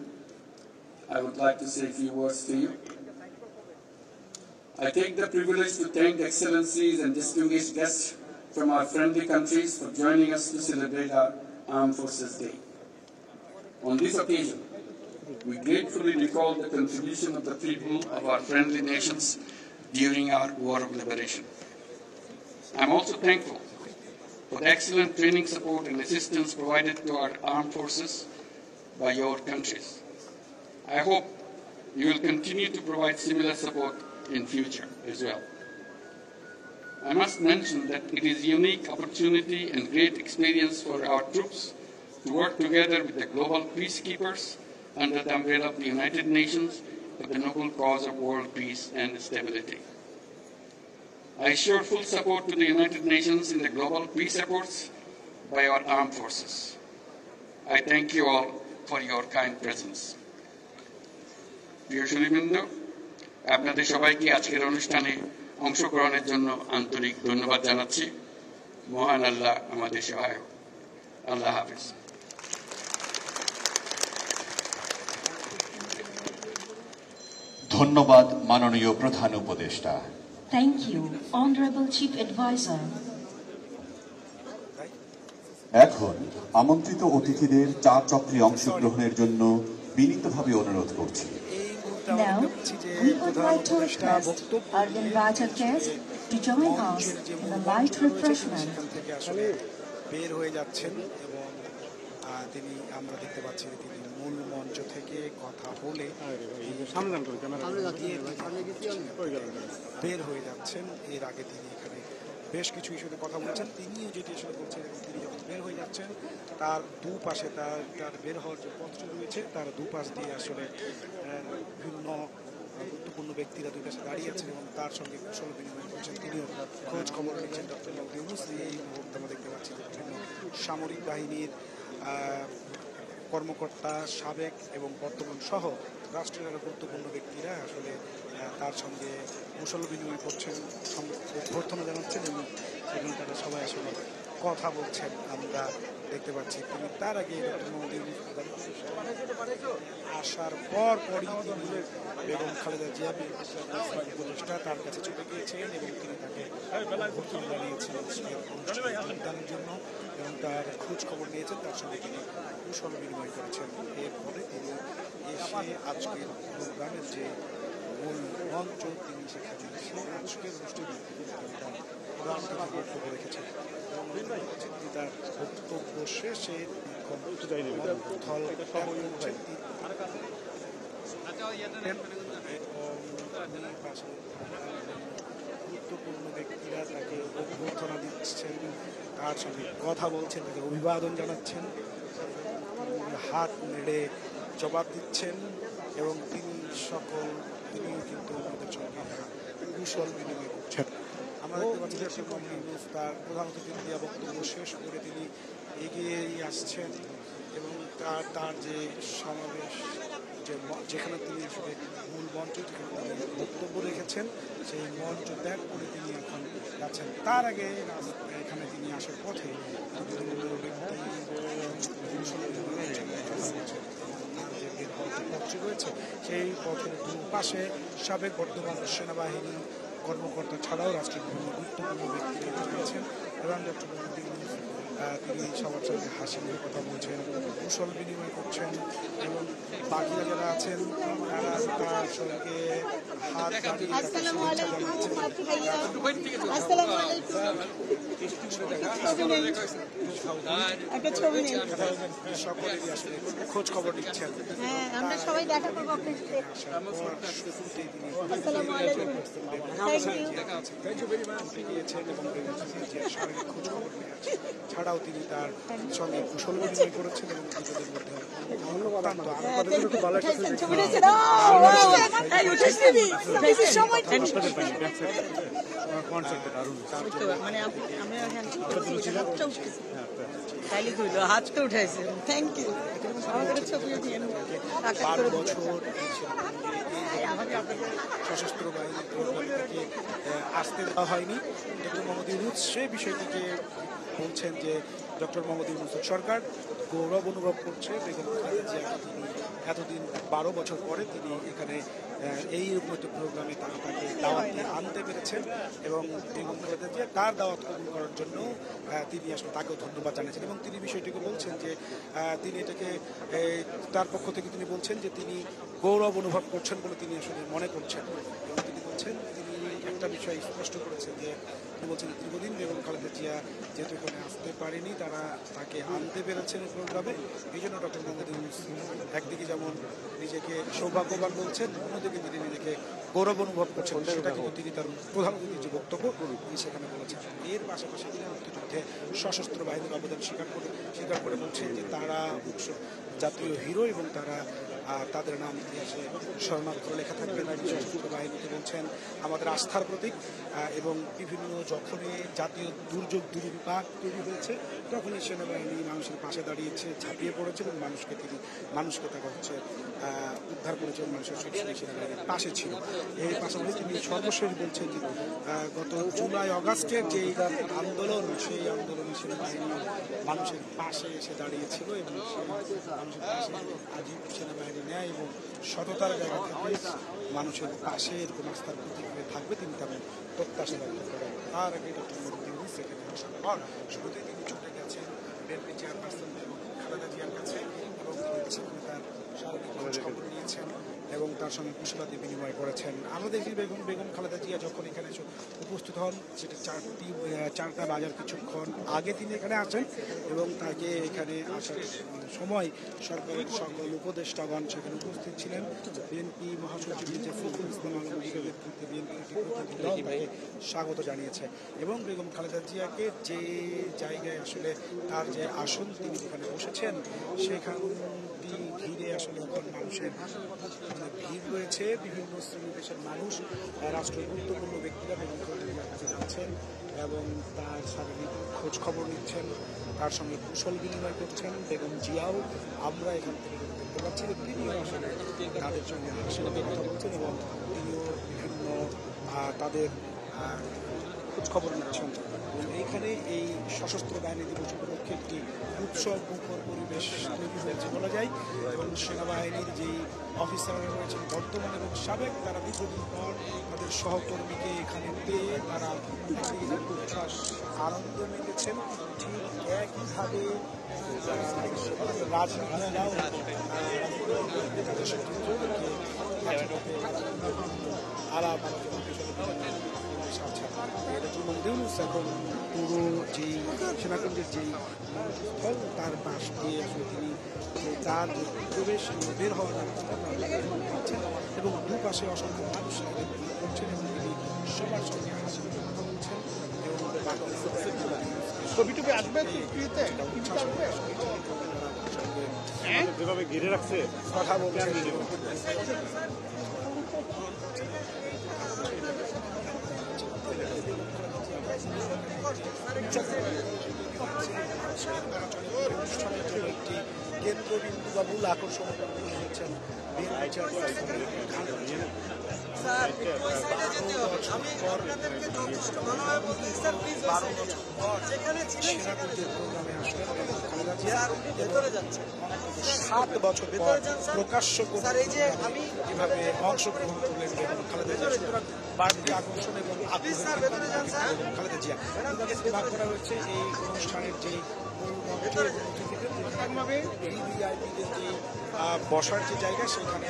I would like to say a few words to you. I take the privilege to thank the excellencies and distinguished guests from our friendly countries for joining us to celebrate our Armed Forces Day. On this occasion, we gratefully recall the contribution of the people of our friendly nations during our War of Liberation. I'm also thankful for the excellent training support and assistance provided to our armed forces by your countries. I hope you will continue to provide similar support in future as well. I must mention that it is a unique opportunity and great experience for our troops to work together with the global peacekeepers under the umbrella of the United Nations for the noble cause of world peace and stability. I assure full support to the United Nations in the global peace efforts by our armed forces. I thank you all for your kind presence. প্রিয় সুধীবৃন্দ, আপনাদের সবাইকে আজকের অনুষ্ঠানে অংশগ্রহণের জন্য আন্তরিক ধন্যবাদ জানাচ্ছি। মহান আল্লাহ আমাদের সহায়ক। আল্লাহ হাফেজ। ধন্যবাদ মাননীয় প্রধান উপদেষ্টা। Thank you, Honorable Chief Advisor. এখন আমন্ত্রিত অতিথিদের চা চক্রে অংশগ্রহণের জন্য বিনীতভাবে অনুরোধ করছি। Now, we would like to request our invited guests to join us in a light refreshment. বের হয়ে যাচ্ছেন এবং তিনি আমরা দেখতে পাচ্ছি তিনি মূল মঞ্চ থেকে কথা বলে বের হয়ে যাচ্ছেন। এর আগে তিনি এখানে বেশ কিছু ইস্যুতে কথা বলছেন, তিনিও যেটি আসলে বলছেন এবং তিনি যখন বের হয়ে যাচ্ছেন তার দুপাশে তার বের হওয়ার যে পথটি রয়েছে তার দুপাশ দিয়ে আসলে বিভিন্ন গুরুত্বপূর্ণ ব্যক্তিরা দুই পাশে দাঁড়িয়ে আছেন এবং তার সঙ্গে কুশল বিনিময় করছেন। তিনিও খোঁজ খবর নিচ্ছেন ডক্টর মোহাম্মদ ইউনূস। এই মুহূর্তে আমরা দেখতে পাচ্ছি যে বিভিন্ন সামরিক বাহিনীর কর্মকর্তা, সাবেক এবং বর্তমান সহ রাষ্ট্রের আরও গুরুত্বপূর্ণ ব্যক্তিরা আসলে তার সঙ্গে কুশল বিনিময় করছেন, অভ্যর্থনা জানাচ্ছেন এবং সেখানে তারা সবাই আসলে কথা বলছেন আমরা দেখতে পাচ্ছি। তিনি তার আগে ডক্টর মোহাম্মদ ইউনূস আসার পরই তিনি বেগম খালেদা জিয়া উপদেষ্টা তার কাছে চলে গিয়েছেন এবং তিনি তাকে অভ্যর্থনা জানিয়েছেন অনুষ্ঠানের জন্য এবং তার খোঁজ খবর নিয়েছেন, তার সঙ্গে তিনি কুশল বিনিময় করেছেন। এরপরে তিনি এসে আজকের প্রোগ্রামের যে মূল মঞ্চ তিনি সেখানে এসে আজকের অনুষ্ঠানে প্রধান বক্তব্য রেখেছেন এবং তিনি তার বক্তব্য শেষে গুরুত্বপূর্ণ ব্যক্তিরা তাকে অভ্যর্থনা দিচ্ছেন, তার সঙ্গে কথা বলছেন, তাকে অভিবাদন জানাচ্ছেন, হাত নেড়ে জবাব দিচ্ছেন এবং তিনিও কিন্তু আমাদের সঙ্গে কুশল বিনিময় করছেন। আমরা দেখতে পাচ্ছি যে তার প্রধান অতিথি দেওয়া বক্তব্য শেষ করে তিনি এগিয়েই আসছেন এবং তার যে সমাবেশ যেখানে তিনি আসলে মূল মঞ্চ যেখানে তিনি বক্তব্য রেখেছেন সেই মঞ্চ ত্যাগ করে তিনি এখন যাচ্ছেন। তার আগে এখানে তিনি আসার পথে বিভিন্ন ব্যক্তি পথটি রয়েছে সেই পথের দুপাশে সাবেক বর্তমান সেনাবাহিনী কর্মকর্তা ছাড়াও রাষ্ট্রের বিভিন্ন গুরুত্বপূর্ণ ব্যক্তিরা রয়েছেন এবং ডক্টর মোহাম্মদ ইউনূস তিনি সবার সঙ্গে হাসি মুখে কথা বলছেন, কুশল বিনিময় করছেন এবং বাকিরা যারা আছেন তারা তার সঙ্গে হাত বাড়িয়ে সকলেরই আসলে খোঁজ খবর নিচ্ছেন। আমরা সবাই দেখা করবো আপনার ছাড়াও তিনি তার সঙ্গে কুশল বিনিময় করেছেন এবং নিজেদের মধ্যে হাতটা উঠাইছে। Thank you. আমাদের ছবি সশস্ত্র বাহিনীকে আসতে দেওয়া হয়নি। ডক্টর মোহাম্মদ ইউনূস সেই বিষয়টিকে বলছেন যে ডক্টর মোহাম্মদ ইউনূস সরকার গৌরব অনুভব করছে বেগম খালেদা জিয়াকে তিনি এতদিন 12 বছর পরে তিনি এখানে এইরকম একটা প্রোগ্রামে তাকে দাওয়াত দিয়ে আনতে পেরেছেন এবং বেগম খালেদা জিয়া তার দাওয়াত কবুল করার জন্য তিনি আসলে তাকেও ধন্যবাদ জানিয়েছেন এবং তিনি বিষয়টিকে বলছেন যে তিনি এটাকে তার পক্ষ থেকে তিনি বলছেন যে তিনি গৌরব অনুভব করছেন বলে তিনি আসলে মনে করছেন এবং তিনি বলছেন তিনি একটা বিষয় স্পষ্ট করেছেন যে তিনি বলছেন দীর্ঘদিন বেগম খালেদা জিয়া যেহেতু এখানে আসতে পারেনি তারা তাকে আনতে পেরেছেন এই প্রোগ্রামে এই জন্য ডক্টর মোহাম্মদ ইউনূস একদিকে যেমন নিজেকে সৌভাগ্যবান বলছেন অন্যদিকে তিনি নিজেকে গৌরব অনুভব করছেন সেটা কিন্তু তিনি তার প্রধান অতিথির যে বক্তব্য তিনি সেখানে বলেছেন। এর পাশাপাশি তিনি মুক্তিযুদ্ধে সশস্ত্র বাহিনীর অবদান স্বীকার করে বলছেন যে তারা জাতীয় হিরো এবং তারা তাদের নাম ইতিহাসে স্মরণাক্ষরে লেখা থাকবে। সশস্ত্র বাহিনীতে বলছেন আমাদের আস্থার প্রতীক এবং বিভিন্ন যখনই জাতীয় দুর্যোগ দুর্বিপাক তৈরি হয়েছে তখনই সেনাবাহিনী মানুষের পাশে দাঁড়িয়েছে, ঝাঁপিয়ে পড়েছে এবং মানুষকে তারা হচ্ছে উদ্ধার করেছে, মানুষের সবসময় সেনাবাহিনীর পাশে ছিল। এর পাশাপাশি তিনি সর্বশেষ বলছেন যে গত জুলাই অগাস্টের যে আন্দোলন সেই আন্দোলনে সেনাবাহিনী মানুষের পাশে এসে দাঁড়িয়েছিল এবং মানুষের পাশে আজীব সেনাবাহিনী নেয় এবং সততার জায়গা থেকে মানুষের পাশে এরকম আস্থার প্রতীক হয়ে থাকবে তিনি তেমন প্রত্যাশা ব্যক্ত করেন। তার আগে ডক্টর মোহাম্মদ ইউনূস সেখানে আসার পর শুরুতেই তিনি ছুটে গেছেন বিএনপি চেয়ারপারসন খালেদা জিয়ার কাছে এবং তিনি সেখানে তার শারীরিক খোঁজখবর নিয়েছেন এবং তার সঙ্গে কুশলাদি বিনিময় করেছেন। আমরা দেখি বেগম খালেদা জিয়া যখন এখানে উপস্থিত হন সেটা 4টা বাজার কিছুক্ষণ আগে তিনি এখানে আসেন এবং তাকে এখানে আসার সময় সরকারের সকল উপদেষ্টাগণ সেখানে উপস্থিত ছিলেন। বিএনপি মহাসচিব মির্জা ফখরুল ইসলাম আলমগীরের নেতৃত্বে বিএনপির প্রতিনিধি দল তাকে স্বাগত জানিয়েছে এবং বেগম খালেদা জিয়াকে যে জায়গায় আসলে তার যে আসন তিনি যেখানে বসেছেন সেখানটি ঘিরে আসলে এখন মানুষের ভিড় রয়েছে। বিভিন্ন শ্রেণী দেশের মানুষ রাষ্ট্রের গুরুত্বপূর্ণ ব্যক্তিরা বেগম খালেদা জিয়ার কাছে যাচ্ছেন এবং তার শারীরিক খোঁজ খবর নিচ্ছেন, তার সঙ্গে কুশল বিনিময় করছেন। বেগম জিয়াও আমরা এখান থেকে দেখতে পাচ্ছি যে তিনিও আসলে তাদের সঙ্গে হাসির কথা বলছেন এবং তিনিও বিভিন্ন তাদের খোঁজ খবর নিচ্ছেন এবং এইখানে এই সশস্ত্র বাহিনী দিবস উপলক্ষে একটি উৎসব মুখর পরিবেশ তৈরি হয়েছে বলা যায় এবং সেনাবাহিনীর যেই অফিসাররা রয়েছেন বর্তমান এবং সাবেক তারা দীর্ঘদিন পর তাদের সহকর্মীকে এখানে পেয়ে তারা উচ্ছ্বাস আনন্দ মিলেছেন। ঠিক একইভাবে রাজনীতিরাও তাদের সঙ্গে আলাপ ডক্টর মোহাম্মদ ইউনূস এখন পুরো যেই সেনাকেন্দ্রের যেই স্থল তার পাশ দিয়ে আসলে তিনি তার প্রবেশ বের হওয়ার পাচ্ছেন এবং দুপাশে অসংখ্য মানুষ করছেন এবং তিনি সবার সঙ্গে হাসি কথা বলছেন এবং ছবিটুকু আসবে যেভাবে ঘিরে রাখছে কথা বলছেন। একটি কেন্দ্রবিন্দু বা মূল আকর্ষণ হয়েছেন সাত বছর পর প্রকাশ্য এভাবে অংশগ্রহণ করলেন খালেদা জিয়া। সুতরাং বাড়তি আকর্ষণ এবং খালেদা জিয়া ভাগ করা হয়েছে এই অনুষ্ঠানের যে ভিভিআইপিদের যে বসার যে জায়গা সেখানে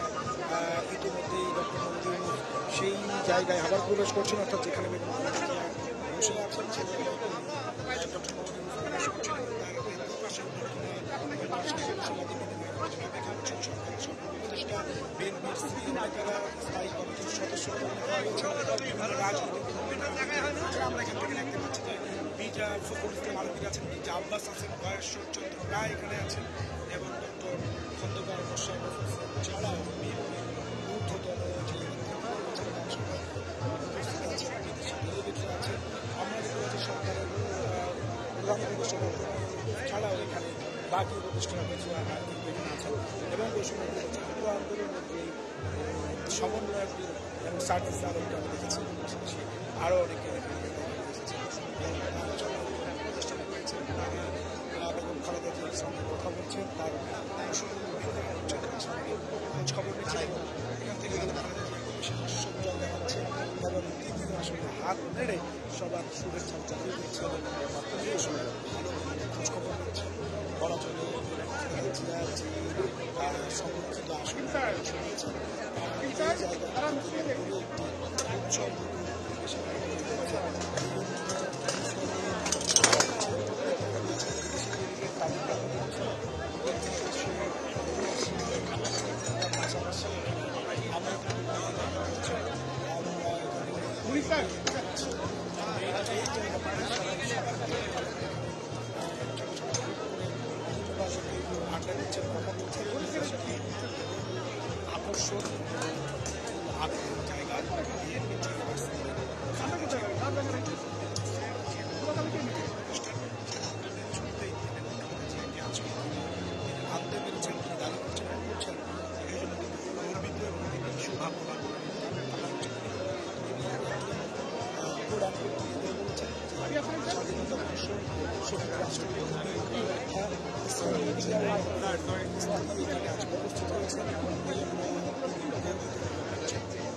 ইতিমধ্যেই ডক্টর মোহাম্মদ ইউনূস সেই জায়গায় আবার প্রবেশ করছেন, অর্থাৎ যেখানে বেগম খালেদা জিয়া বসে আছেন সেই জায়গায় ডক্টর মোহাম্মদ ইউনূস প্রবেশ করছেন এবং তার দুপাশে উপদেষ্টা বিএনপির সিনিয়র নেতারা স্থায়ী কমিটির সদস্য রাজনৈতিক আমরা এখান থেকে দেখতে পাচ্ছি যে মির্জা ফখরুল ইসলাম আলমগীর আছেন, মির্জা আব্বাস আছেন, গয়েশ্বর চন্দ্র রায় এখানে আছেন এবং ডক্টর খন্দকার মোশাররফ হোসেন ছাড়াও ঊর্ধ্বতন যে আছেন। আমরা দেখতে পাচ্ছি সরকারের প্রধান উপদেষ্টা ছাড়াও এখানে বাকি উপদেষ্টারা কিছু এখানে আছেন এবং বৈষম্য ছাত্র আন্দোলনের যে সমন্বয়ক এবং সার্ভিস আলোকে আমরা দেখেছি, পাশাপাশি আরও অনেকে এখানে এসেছেন। সঙ্গে কথা বলছেন, তার খোঁজ খবর নিচ্ছেন। এখান থেকে সব দেখাচ্ছে এবং তিনি আসলে হাত নেড়ে সবার শুভেচ্ছা জানিয়ে দিচ্ছেন এবং খোঁজ খবর নিচ্ছেন। বলা চলে সংরক্ষিত আসন আড্ডা দিচ্ছেন, কথা বলছেন, আকর্ষণ জায়গা আনতে পেরেছেন, দাবি করছেন, করছেন এই জন্য গর্বিত এবং সৌভাগ্যবান স্বাধীনতা বর্ষ শহীদ রাষ্ট্রপতি উপস্থিত হয়েছেন।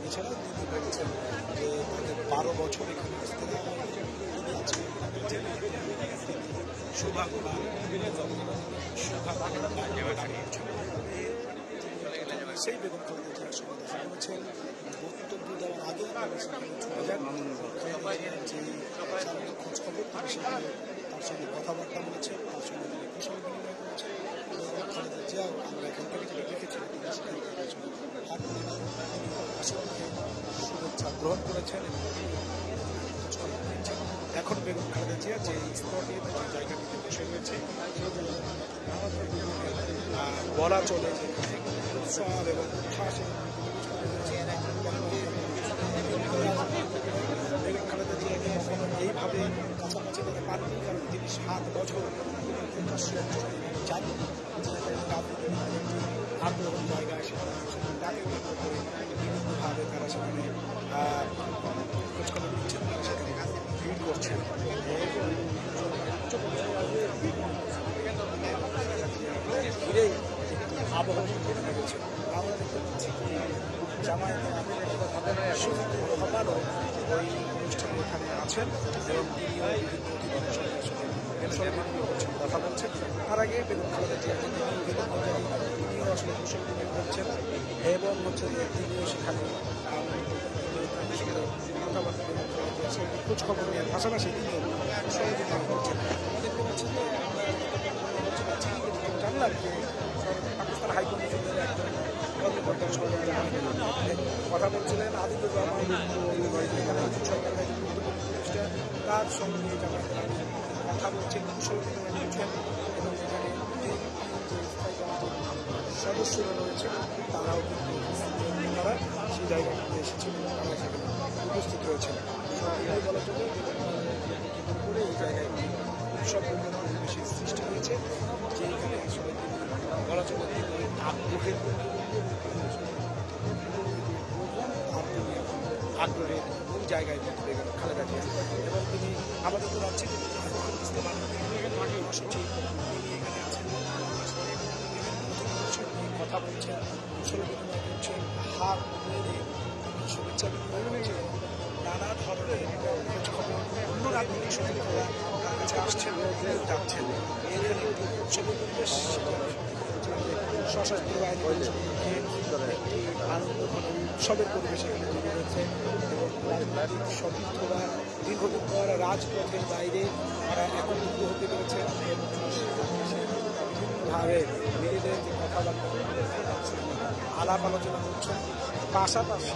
এছাড়াও তিনি বলেছেন যে তাদের 12 বছর এখানে আসতে সৌভাগ্যবান সেই বেগম খালেদা জিয়ার সঙ্গে দেখা করেছেন। বক্তব্য দেওয়ার আগে চলে যান যে খোঁজ খবর তার সঙ্গে কথাবার্তা বলেছেন, তার সঙ্গে তিনি কুশল বিনিময় করেছেন। খালেদা জিয়াও আমরা এখান থেকে যেটা দেখেছি শুভেচ্ছা গ্রহণ করেছেন এবং এখন বেগম খালেদা জিয়া যে স্তরে যে জায়গাটিতে বসে রয়েছে বলা চলে যে উৎসব এবং উচ্ছ্বাস বেগম খালেদা জিয়াকে কখনো এইভাবে কাছাকাছি করে পাননি, কারণ তিনি 7 বছর প্রকাশ্যে জানি আগ্রহ জায়গায় সেখানে বিভিন্নভাবে তারা সেখানে খোঁজখবর নিচ্ছেন, তারা সেখানে ভিড় করছেন। ঘিরেই একটি আবহাওয়া গেছে। আমরা দেখতে পাচ্ছি জামায়াতের রহমানও ওই অনুষ্ঠানে এখানে আছেন এবং তিনিও কথা বলছেন। তার আগে বেগম খালেদা জিয়া তিনিও আসলে কুশল বিনিময় করছেন এবং হচ্ছে যে তিনিও সেখানে কথাবার্তা খোঁজ খবর নেওয়ার পাশাপাশি তিনিও কুশল বিনিময় করছেন। দেখতে পাচ্ছি যে জানলাম যে পাকিস্তান হাইকমিশনের একজন কর্মকর্তার সঙ্গে কথা বলছিলেন আদিলুর রহমান, সরকারের তার সঙ্গে কথা বলছেন, কুশল বিনিময় করছেন এবং এখানে সদস্যরা রয়েছে তারাও কিন্তু তারা সেই জায়গাটিতে এসেছেন, তারা সেখানে উপস্থিত রয়েছেন। বলা চলে করে এই জায়গায় উৎসব পরিবেশের সৃষ্টি হয়েছে, যে এখানে আসলে বলা চলে তিনি আগ্রহের মূল জায়গায় বেগম খালেদা জিয়া এবং তিনি আমাদের তো রাজ্যে সচিব তিনি এখানে আছেন, কথা বলছেন, কুশল বিনিময় করছেন, হাত মেরে শুভেচ্ছা বিনিময় করছেন, নানা ধরনের খোঁজ খবর অন্য রাজনৈতিক শক্তিরা তার কাছে আসছেন, যাচ্ছেন। এখানে একটি উৎসবের পরিবেশ, সশস্ত্র বাহিনী একটি আনন্দ উৎসবের পরিবেশ এখানে তৈরি হয়েছে এবং রাজনৈতিক সতীর্থরা দীর্ঘদিন পর রাজপথের বাইরে তারা একত্রিত হতে পেরেছেন এবং বিভিন্নভাবে নিজেদের যে কথাবার্তা আলাপ আলোচনা করছেন। পাশাপাশি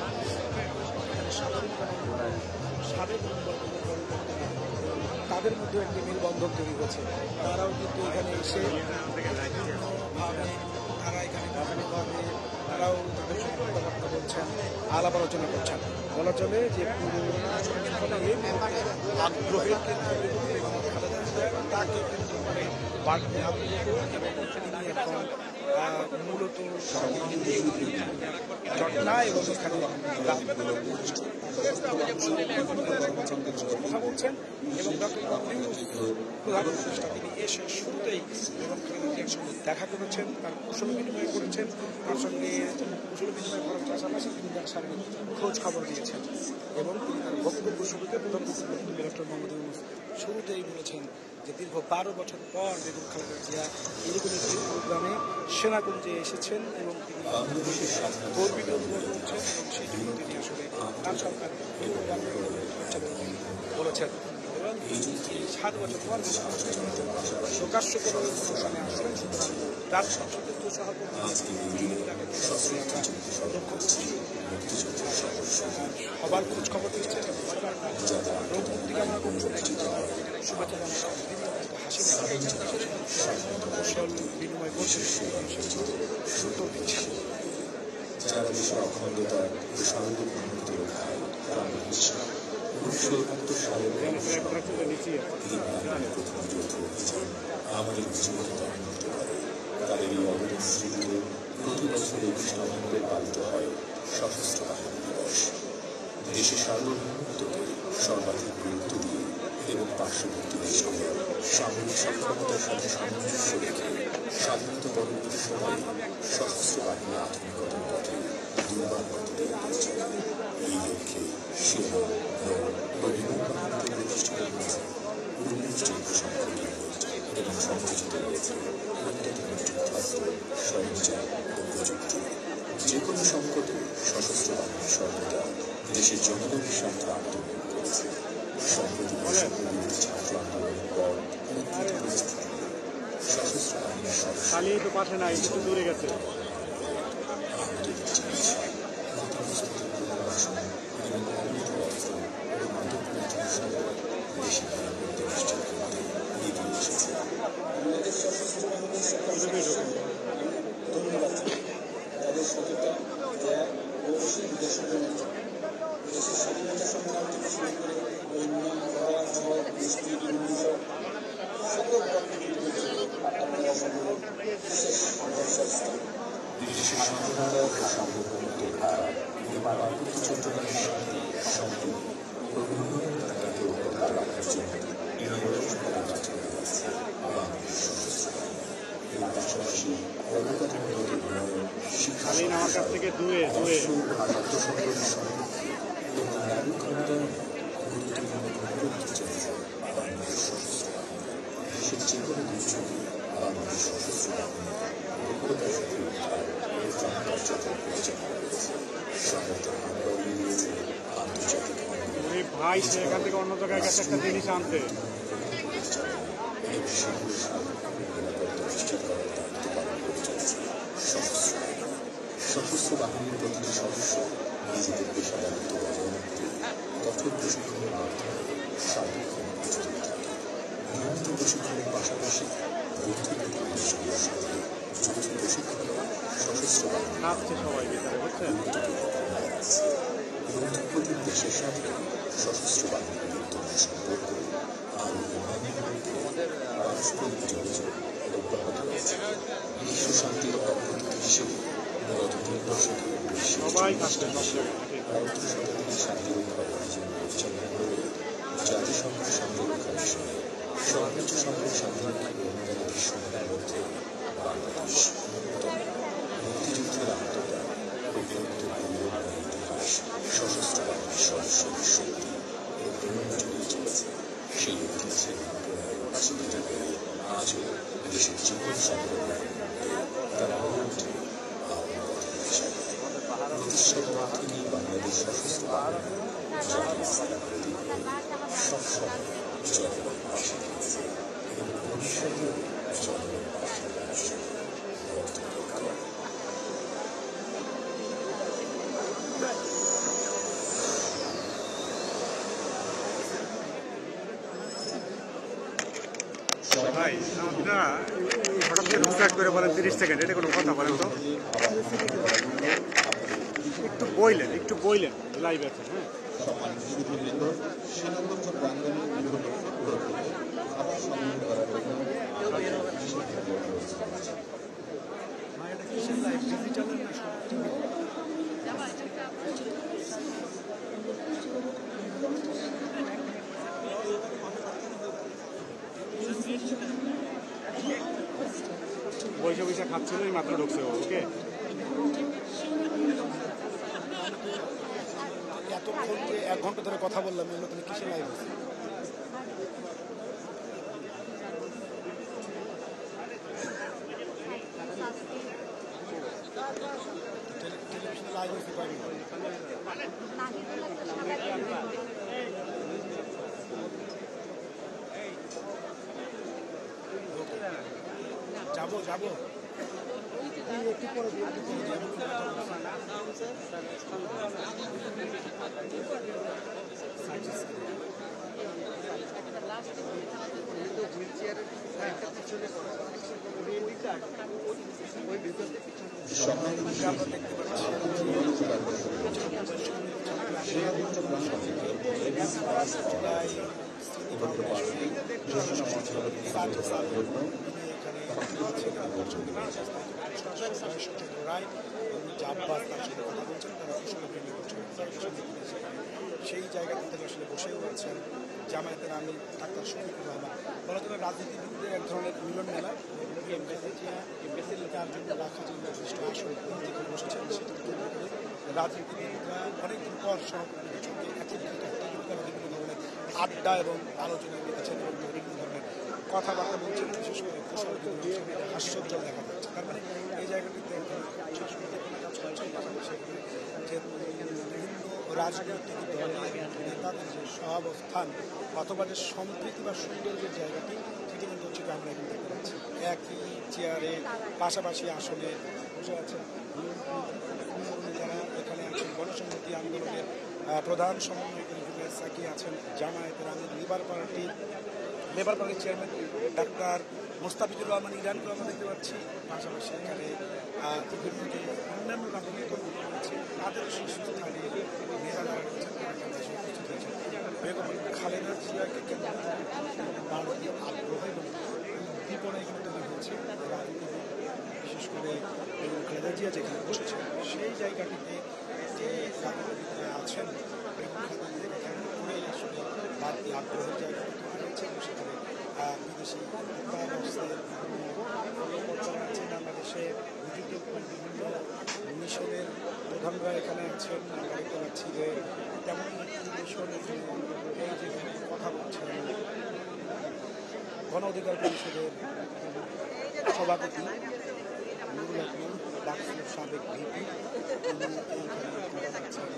সাবেক তাদের মধ্যে একটি মেলবন্ধন তৈরি হয়েছে, তারাও কিন্তু এখানে এসে বিভিন্নভাবে তারা এখানে বিভিন্নভাবে তারাও তাদের সঙ্গে কথাবার্তা বলছেন, আলাপ আলোচনা করছেন। বলা চলে যে পুরো আগ্রহের কেন্দ্র তাকে কিন্তু বাড়তে আগ্রহ এবং তিনি এখন মূলত চট্টলা এবং এখানে কথা বলছেন এবং ডক্টর প্রধান উপদেষ্টা তিনি এসে শুরুতেই এবং খালেদার সঙ্গে দেখা করেছেন, তার কুশল বিনিময় করেছেন, তার সঙ্গে কুশল বিনিময় করার পাশাপাশি তিনি তার শারীরিক খোঁজ খবর দিয়েছেন এবং তিনি তার বক্তব্য শুরুতে প্রধানমন্ত্রী ডক্টর মোহাম্মদ ইউনূস শুরুতেই বলেছেন যে দীর্ঘ 12 বছর পর বেগম খালেদা জিয়া এরকম একটি প্রোগ্রামে সেনাগঞ্জে এসেছেন এবং তিনি গর্বিত অনুভব করছেন এবং সেই জন্য তিনি আসলে তার সরকার বলেছেন এবং এই 7 বছর পর প্রকাশ্য করে অনুষ্ঠানে আসলেন। সুতরাং তার সংসদের লক্ষ্য করছি সবার খোঁজ খবর দিচ্ছেন এবং মুক্তি কামনা করছেন, শুভেচ্ছা হাসি কৌশল বিনিময় করছেন, উত্তর দিচ্ছেন। যারা দেশের অখণ্ডতা ও সার্বভৌমত্ব রক্ষায় প্রাণ দিচ্ছেন। 1971 সালের আমাদের জীবনতা উন্নত করে তাদের এই অবদান স্মৃতিতে প্রতি বছর 21 নভেম্বর পালিত হয় সশস্ত্র বাহিনী দিবস। দেশের সার্বভৌমত্বকে সর্বাধিক গুরুত্ব দিয়ে এবং পার্শ্ববর্তী দেশকে সামরিক সক্ষমতার সাথে সামঞ্জস্য রেখে স্বাধীনতা পরবর্তী সময়ে সশস্ত্র বাহিনী আধুনিকতার পথে দুর্বার পথে দিয়েছে। এই লক্ষ্যে সেনা ও বিমান প্রতিষ্ঠিত হয়েছে, 19টি সংগঠন এবং সংযোজিত হয়েছে অত্যাধুনিক যুদ্ধাস্ত্র, সরঞ্জাম ও প্রযুক্তি। যে কোনো সংকটে সশস্ত্র বাহিনী সর্বদা দেশের জনগণের স্বার্থে আন্দোলন করেছে। সম্প্রতি ছাত্র আন্দোলনের পর সশস্ত্র বাহিনীর চালিয়ে তো পাশে নাই, একটু দূরে গেছে। তাদের সততা, ত্যাগ ও অসীম দেশপ্রেমিক দেশের স্বাধীনতা সংগ্রাম থেকে শুরু করে বন্যা, খরা, ঝড়, বৃষ্টি, দুর্বিষহ সকল দেশের স্বাধীনতা ও সার্বভৌমত্ব রক্ষা এবং পার্বত্য চট্টগ্রামের শান্তি, সম্প্রীতি ও উন্নয়ন তাকে উপকার রাখার জন্য নিরন্তরভাবে কাজ করে যাচ্ছে বাংলাদেশ সশস্ত্র বাহিনী। এর পাশাপাশি অবকাঠামোগত উন্নয়ন, শিক্ষা, আত্মসংগঠন সংরক্ষণ এবং নারী ক্ষমতায়নে গুরুত্বপূর্ণ ভূমিকা রাখতে চলেছে বাংলাদেশ সশস্ত্র বাহিনী। দেশের যে কোনো দুর্যোগে বাংলাদেশ সশস্ত্র বাহিনী দক্ষতার সাথে উদ্ধার ও ত্রাণ কার্যক্রম পরিচালনা করেছে। সহায়তা হামলা দিয়েছে আন্তর্জাতিক ভাই সেখান থেকে অন্য জায়গায় গেছে একটা জিনিস আনতে নিশ্চিত করার দায়িত্ব পালন করে চলেছে সশস্ত্র বাহিনী। সশস্ত্র বাহিনীর প্রতিটি সদস্য নিজেদের পেশাদারিত্ব বজায় রাখতে কঠোর প্রশিক্ষণের মাধ্যমে সার্বিক ক্ষমতা তৈরি থাকে। নিয়মিত প্রশিক্ষণের পাশাপাশি বন্ধুদের দেশগুলোর সাথে যৌথ প্রশিক্ষণে সশস্ত্র বাহিনী বন্ধুপ্রতিম দেশের সাথে সশস্ত্র বাহিনীর বিদ্যমান সম্পর্ক আরও পারস্পরিক যোগাযোগ অব্যাহত রয়েছে। বিশ্ব শান্তির অগ্রদূত হিসেবে গত 3 দশকে শান্তিরক্ষা অভিযান পরিচালনা করে জাতিসংঘ শান্তিরক্ষা মিশনে সর্বোচ্চ সংখ্যক শান্তিরক্ষী কর্মীদের সংখ্যার মধ্যে বাংলাদেশ অন্যতম। মুক্তিযুদ্ধের আত্মত্যাগ ও বীরত্বের গৌরবময় ইতিহাস, সশস্ত্র বাহিনীর সদস্যদের শক্তি ও প্রণয় জড়িয়ে চলেছে। সেই ঐতিহ্যের অনুপ্রেরণা করে আজও দেশের জীবন সাধারণ তারা হয়ে ওঠে আওয়ামী পথের হিসাবে। প্রতিষ্ঠার পথে নিয়ে বাংলাদেশ সশস্ত্র বাহিনী জাতীয় স্থানান্তরিত সবসময় জনগণের পাশে গিয়েছে এবং ভবিষ্যতেও জনগণের পাশে আসছে। ভাই আপনারা হঠাৎ করে রুস্টার্ট করে বলেন 30 সেকেন্ড, এটা কোনো কথা বলেন তো? একটু বইলেন লাইভ আছে। হ্যাঁ, বৈশা বৈশা খাচ্ছিল এই মাত্র ঢুকছে ওকে এতক্ষণ যে 1 ঘন্টা ধরে কথা বললাম এগুলো তুমি কিসে লাইভ আছে টেলিভিশনে লাইভ হয়েছে কয়দিন যাবো যাবো একটু পরে সেই জায়গাতে থেকে আসলে বসেও আছেন জামায়াতের আমি ডাক্তার শফিকুর রহমান বলা চলে রাজনীতিবিদদের এক ধরনের মিলন মেলা তার জন্য রাখা যে নির্দিষ্ট আসন যেখানে বসেছেন রাজনীতিবিদরা অনেকদিন পর সহকর্মীদের সঙ্গে একত্রিত হতে বিভিন্ন ধরনের আড্ডা এবং আলোচনায় মেতেছেন এবং বিভিন্ন ধরনের কথাবার্তা বলছেন বিশেষ করে হাস্যোজ্জ্বল দেখা যাচ্ছে তার মানে এই জায়গাটিতে সাংস্কৃতিক কাজ করছেন পাশাপাশি যে বিভিন্ন রাজনৈতিক দলের নেতাদের যে সহাবস্থান অথবা যে সম্প্রীতি বা সৌন্দর্যের জায়গাটি সেটি কিন্তু হচ্ছে আমরা এখানে দেখতে পাচ্ছি একই চেয়ারে পাশাপাশি আসনে বসে আছেন যারা এখানে আছেন গণসংহতি আন্দোলনের প্রধান সমন্বয়কারী জুলিয়াস সাকি আছেন জামায়াতের আমির লেবার পার্টির চেয়ারম্যান ডাক্তার মোস্তাফিজুর রহমান ইরানকে আমরা দেখতে পাচ্ছি পাশাপাশি এখানে বিভিন্ন যে অন্যান্য রাজনৈতিক দলগুলো রয়েছে তাদের শীর্ষস্থানে নেতারা রয়েছেন উপস্থিত হয়েছেন বেগম খালেদা জিয়াকে কেন্দ্র করে আগ্রহ এবং উদ্দীপনা এখানে তৈরি হয়েছে রাজনীতিবিদ বিশেষ করে বেগম খালেদা জিয়া যেখানে বসেছেন সেই জায়গাটিতে যে রাজনীতিবিদরা আছেন বেগম খালেদা জিয়াকে কেন্দ্র করেই আসলে বাড়তি আগ্রহের জায়গাটি তৈরি হয়েছে এবং সেখানে বিদেশি দূতাবাসের কর্মকর্তারা আছেন বাংলাদেশে নিযুক্ত বিভিন্ন মিশনের প্রধানরা এখানে আছেন আমরা দেখতে পাচ্ছি যে তেমনই একটি মিশন এই যে কথা বলছেন গণ অধিকার পরিষদের সভাপতি নুরুল আকমল ডাকসুর সাবেক ভিপি তিনি এইখানে কথা বলছেন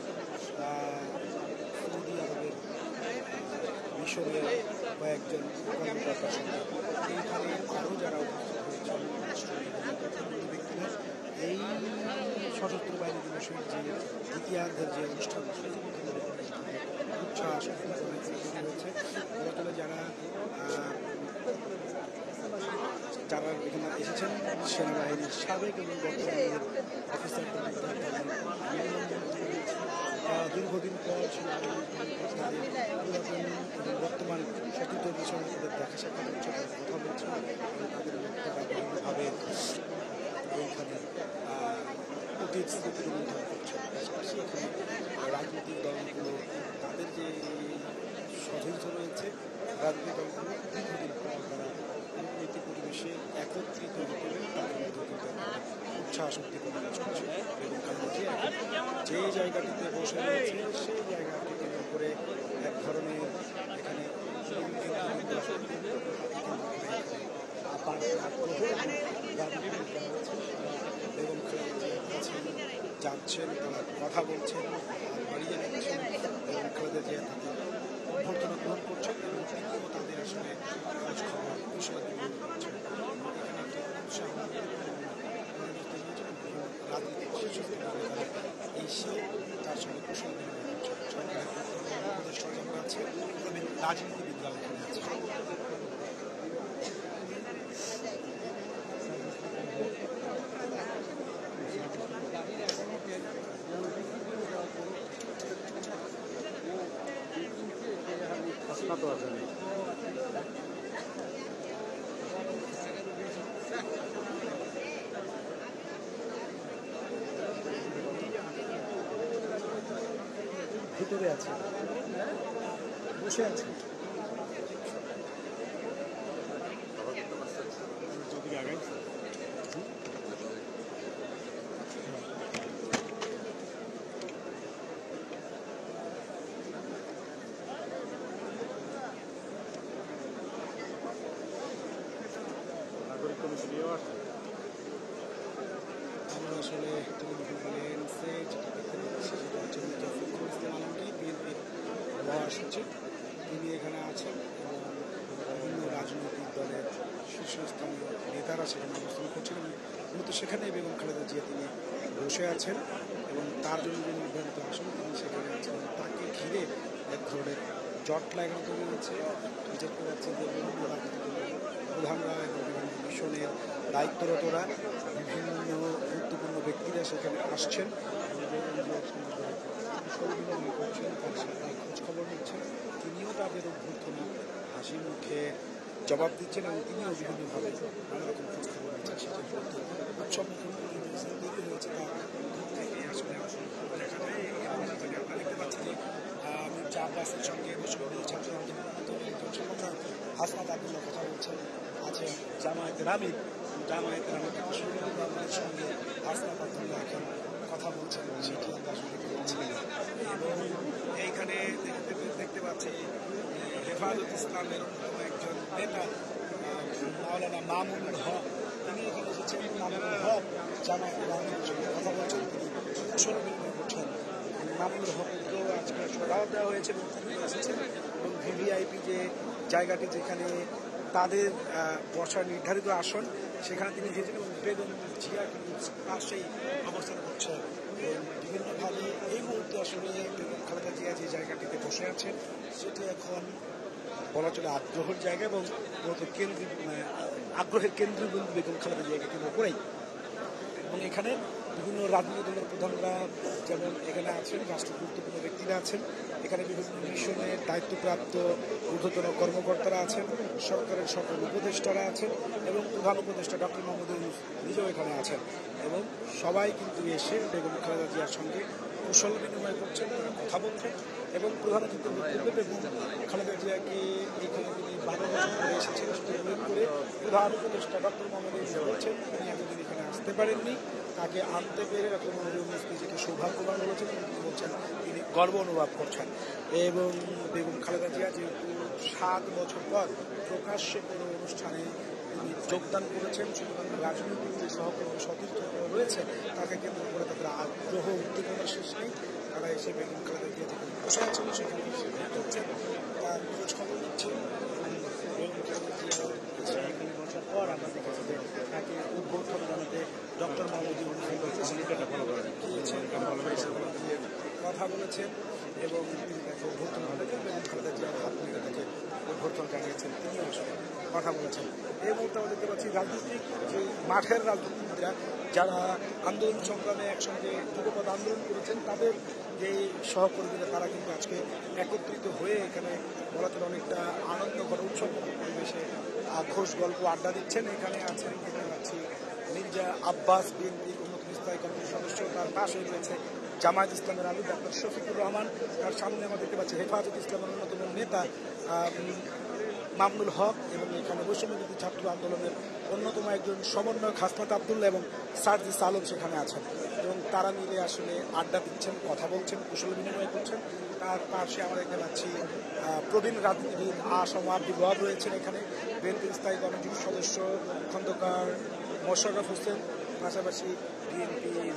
সৌদি আরবের মিশরের কয়েকজন কর্মকর্তার সঙ্গে এইখানে আরও যারা উপস্থিত হয়েছেন ব্যক্তিরা এই সশস্ত্র বাহিনী দিবসের যে দ্বিতীয়ার্ধের যে অনুষ্ঠান সেটি উচ্ছ্বাস হয়েছে বলা যারা এখানে এসেছেন সেনাবাহিনীর সাবেক এবং বর্তমানের অফিসার দীর্ঘদিন পর সেনাবাহিনীর এবং বর্তমান সতীর্থ বিষয়ে তাদের দেখা সাক্ষাৎ হচ্ছে কথা বলছে তাদের বিভিন্নভাবে এইখানে অতীত স্মৃতির অনুধান করছে পাশাপাশি এখানে রাজনৈতিক দলগুলো তাদের যে সতীর্থ রয়েছে রাজনৈতিক দলগুলো দীর্ঘদিন পর তারা কূটনৈতিক পরিবেশে একত্রিত হতে তাদের মধ্যে কিন্তু উচ্ছ্বাস উদ্দীপনা কাজ করছে এবং কারণে যে জায়গাটিতে বসে রয়েছে সেই জায়গাকে কেন্দ্র করে এক ধরনের এখানে এবং যাচ্ছেন তারা কথা বলছেন বাড়িয়ে যাচ্ছেন এবং খালেদা জিয়া তাদের অভ্যর্থনা গ্রহণ করছেন এবং তিনিও তাদের আসলে খোঁজ খবর বিষয় করছেন এখানে একটি উৎসাহ রাজনৈতিক শীর্ষস্থানে এসে তার সঙ্গে কুশল সরকারের উপদেষ্টা যেমন আছে রাজনীতিবিদরাও এখানে আছে তো আছে ভিতরে আছে, বসে আছে। নাগরিক কমিশনেও আছে। আমরা আসলে টেলিভিশন লেন্সে যেটা দেখতে পাচ্ছি সেটা হচ্ছে মির্জা ফখরুল ইসলাম আলমগীর, বিএনপির মহাসচিব। তিনি এখানে আছেন এবং বিভিন্ন রাজনৈতিক দলের শীর্ষস্থানীয় নেতারা সেখানে অবস্থান করছেন এবং মূলত সেখানে বেগম খালেদা জিয়া তিনি বসে আছেন এবং তার জন্য যে নির্ধারিত আসন তিনি সেখানে আছেন। তাকে ঘিরে এক ধরনের জট লাগানো তৈরি হয়েছে। দেখতে পাচ্ছি যে বিভিন্ন রাজনৈতিক প্রধানরা এবং বিভিন্ন মিশনের দায়িত্বরতরা, বিভিন্ন গুরুত্বপূর্ণ ব্যক্তিরা সেখানে আসছেন করছেন, তার সাথে খোঁজখবর নিচ্ছেন। তিনিও তাদের অভ্যর্থনা হাসি মুখে জবাব দিচ্ছেন এবং তিনিও বিভিন্নভাবে নানা রকম খোঁজখবর নিচ্ছেন। সেটা উৎসব মুখোমুখি তৈরি হয়েছে তার আসলে দেখা যায়। আমরা দেখতে পাচ্ছি যে মির্জা আব্বাসের সঙ্গে বিশ্ববিদ্যালয়ের ছাত্র আন্দোলন হাসনাত আবদুল্লাহ কথা বলছেন, আছেন জামায়াতের আমির, জামায়াতের আমিরের সঙ্গে হাসনাত আবদুল্লাহ এখন কথা বলছেন, সেটি আমরা আসলে দেখতে পাচ্ছি। এবং এইখানে দেখতে পাচ্ছি হেফাজত ইসলামের অন্যতম একজন নেতা মাওলানা মামুনুল হক, তিনি এখানে এসেছেন। মামুনুল হক জামায়াতের আমিরের সঙ্গে কথা বলছেন, তিনি কুশল বিনিময় করছেন। মামুনুল হককেও আজকে দাওয়াত দেওয়া হয়েছে এবং তিনি এসেছেন এবং ভিভিআইপি যে জায়গাটি যেখানে তাদের বসার নির্ধারিত আসন সেখানে তিনি এসেছেন এবং বেগম জিয়া কিন্তু পাশেই অবস্থান করছে। বিভিন্নভাবে এই মুহূর্তে আসলে বেগম খালেদা জিয়া যে জায়গাটিতে বসে আছেন সেটি এখন বলা চলে আগ্রহের জায়গা এবং আগ্রহের কেন্দ্রবিন্দু বেগম খালেদা জিয়াকে কেন্দ্র করেই। এবং এখানে বিভিন্ন রাজনৈতিক দলের প্রধানরা যেমন এখানে আছেন, রাষ্ট্র গুরুত্বপূর্ণ ব্যক্তিরা আছেন, এখানে বিভিন্ন মিশনের দায়িত্বপ্রাপ্ত ঊর্ধ্বতন কর্মকর্তারা আছেন, সরকারের সকল উপদেষ্টারা আছেন এবং প্রধান উপদেষ্টা ডক্টর মোহাম্মদ ইউনূস নিজেও এখানে আছেন এবং সবাই কিন্তু এসে বেগম খালেদা জিয়ার সঙ্গে কুশল বিনিময় করছেন, তারা কথা বলছেন এবং প্রধান অতিথির বক্তব্যে বেগম খালেদা জিয়াকে এখানে তিনি 12 বছর করে এসেছেন সেটি উল্লেখ করে প্রধান উপদেষ্টা ডক্টর মোহাম্মদ ইউনূস বলছেন তিনি এতদিন এখানে আসতে পারেননি, তাকে আনতে পেরে ডক্টর মোহাম্মদ ইউনূস নিজেকে সৌভাগ্যবান বলেছেন এবং তিনি বলছেন তিনি গর্ব অনুভব করছেন। এবং বেগম খালেদা জিয়া যেহেতু 7 বছর পর প্রকাশ্যে কোনো অনুষ্ঠানে তিনি যোগদান করেছেন, সুতরাং রাজনৈতিক যে সহকর্মী সতীর্থ রয়েছে তাকে কেন্দ্র করে তাদের আগ্রহ উদ্দীপনার শেষ নেই। তারা এসে বেগম খালেদা জিয়া যেখানে বসে আছেন সেখানে এসে ভেট করছেন, তার খোঁজ খবর নিচ্ছেন। বেগম খালেদা জিয়া এখানে বসার পর আমরা দেখেছি যে তাকে উদ্বোধন জানাতে ডক্টর মোহাম্মদ ইউনূস গিয়েছেন, কথা বলেছেন এবং তিনি তাকে অভ্যর্থনা জানিয়েছেন। বেগম খালেদা জিয়ার হাত মেরে তাকে অভ্যর্থনা জানিয়েছেন, তিনিও আসলে কথা বলেছেন। এই মুহূর্তে আমরা দেখতে পাচ্ছি রাজনৈতিক যে মাঠের রাজনীতিবিদরা যারা আন্দোলন সংগ্রামে একসঙ্গে যুগপৎ আন্দোলন করেছেন তাদের যে সহকর্মীরা তারা কিন্তু আজকে একত্রিত হয়ে এখানে বলা চলে অনেকটা আনন্দঘন উৎসব পরিবেশে ঘোষ গল্প আড্ডা দিচ্ছেন। এখানে আছেন দেখতে পাচ্ছি মির্জা আব্বাস, বিএনপির অন্যতম স্থায়ী কমিটির সদস্য, তার পাশে রয়েছে জামায়াত ইসলামের আমির ডক্টর শফিকুর রহমান, তার সামনে আমরা দেখতে পাচ্ছি হেফাজত ইসলামের অন্যতম নেতা মামুনুল হক এবং এখানে বৈষম্যবিরোধী ছাত্র আন্দোলনের অন্যতম একজন সমন্বয়ক হাসনাত আবদুল্লাহ এবং সার্জিস আলম সেখানে আছেন এবং তারা মিলে আসলে আড্ডা দিচ্ছেন, কথা বলছেন, কুশল বিনিময় করছেন। তার পাশে আমরা দেখতে পাচ্ছি প্রবীণ রাজনীতিবিদ আসম আব্দুল ওয়াহাব রয়েছেন, এখানে বিএনপির স্থায়ী কমিটির সদস্য খন্দকার মোশাররফ হোসেন, পাশাপাশি বিএনপির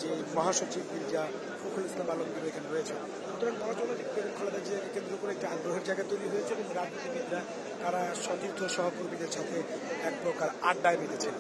যে মহাসচিব মির্জা ফখরুল ইসলাম আলমগীর এখানে রয়েছে। সুতরাং বলা চলে যে বেগম খালেদা জিয়াকে কেন্দ্র করে একটা আগ্রহের জায়গা তৈরি হয়েছে এবং রাজনীতিবিদরা তারা সতীর্থ সহকর্মীদের সাথে এক প্রকার আড্ডায় মেতেছে।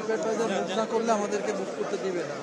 ট্রিপঅ্যাডভাইজার বুক না করলে আমাদেরকে বুক করতে দিবে না।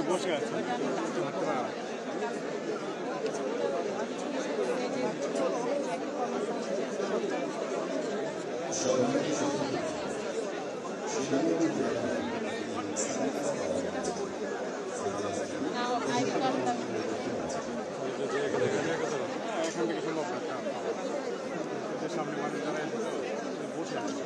বসে আছে এখান থেকে সম্ভব না, সামনে মানুষ যারা বসে আছে।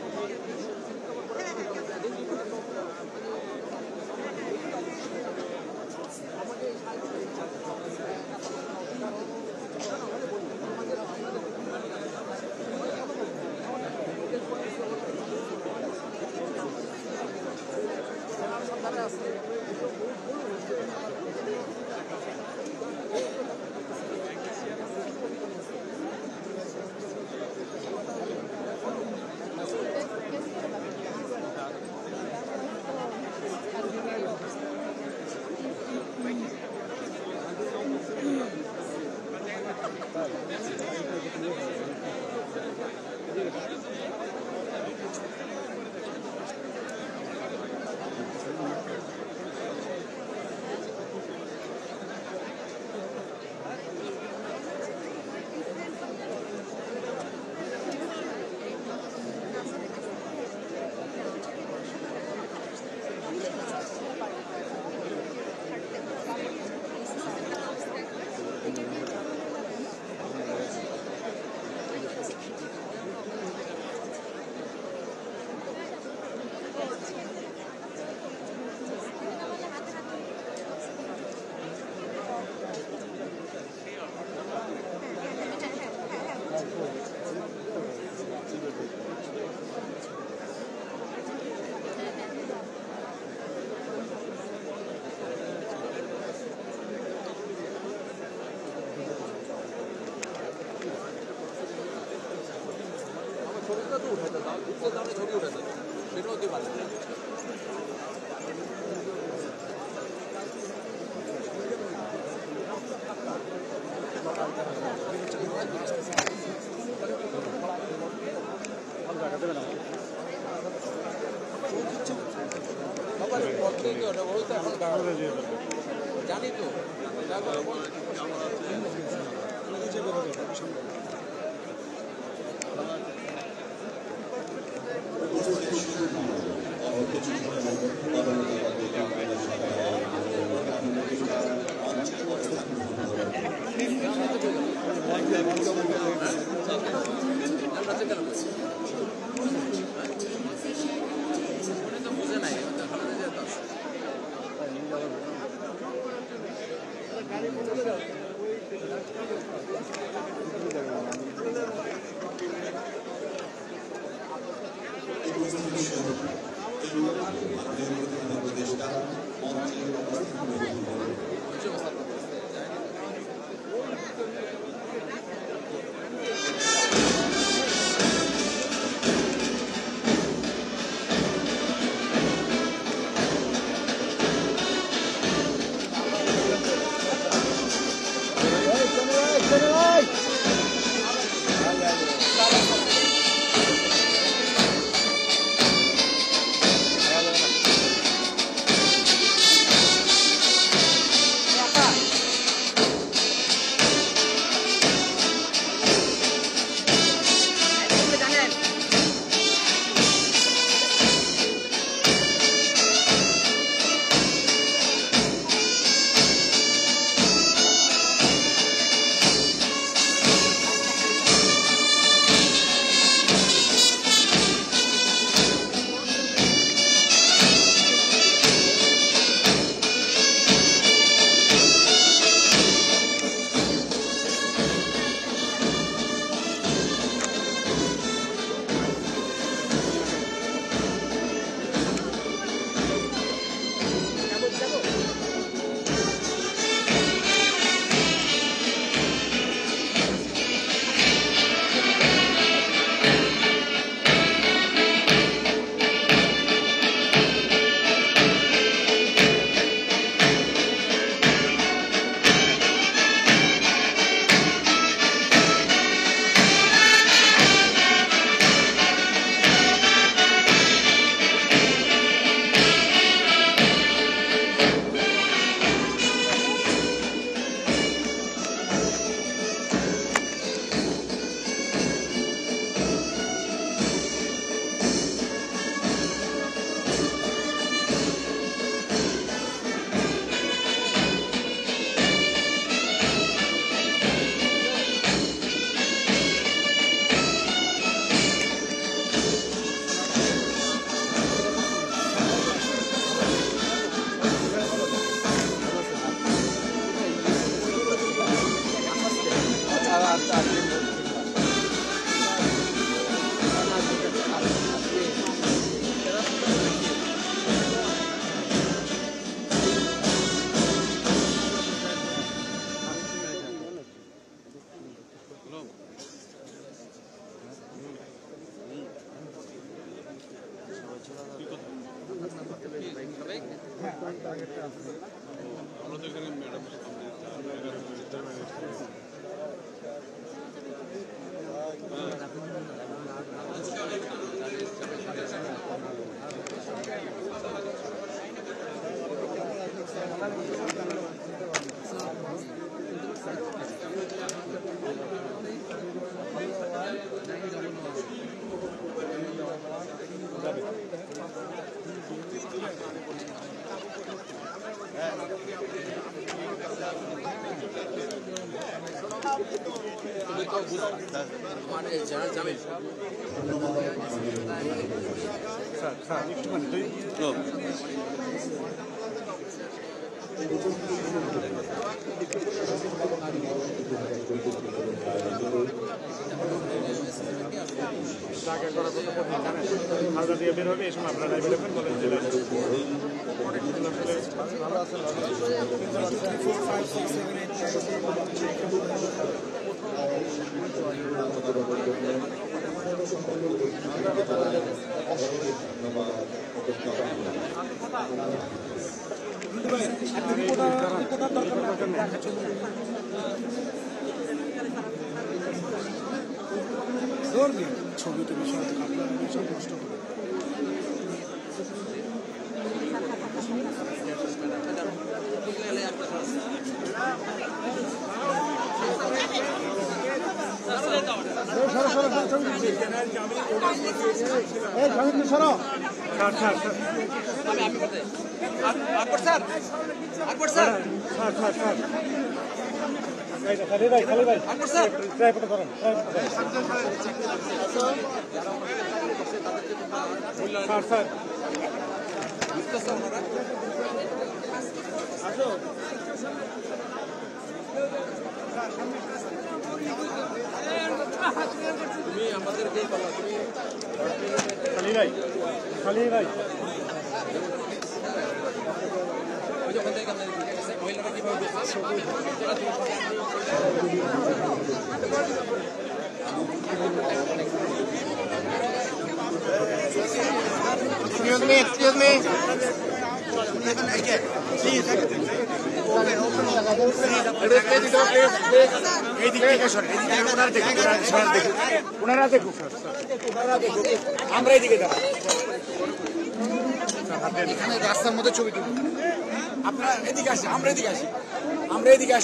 জানি তো খাওয়া দিয়ে বের হবে এই সময় আপনারা লাইভে দেখবেন বলেন যে ছবিতে বিষয় নষ্ট করে একটা তুমি আমাদেরকে খালি ভাই ওখান থেকে মহিলারা কিভাবে Excuse me. আমরা এদিকে যাবো এখানে রাস্তার মধ্যে ছবি তুলি। আপনারা এদিকে আসি, আমরা এদিকে আসি, ওনারা দিকে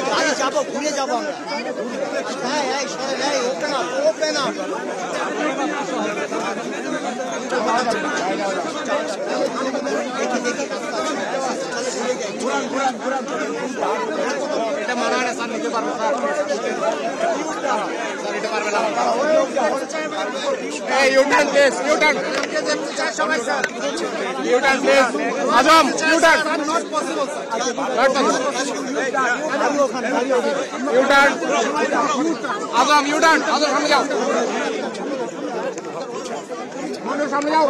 প্লিজ যাবো ঘুরে যাবো ওপেন আপ এটা মানা না স্যার নিতে পারবো স্যার নিতে পারবে না এই ইউটার্ন প্লেস ইউটার্ন সবাই sir U turn place Azam U turn not possible U turn Azam U turn Azam সামনে যাও সামনে যাও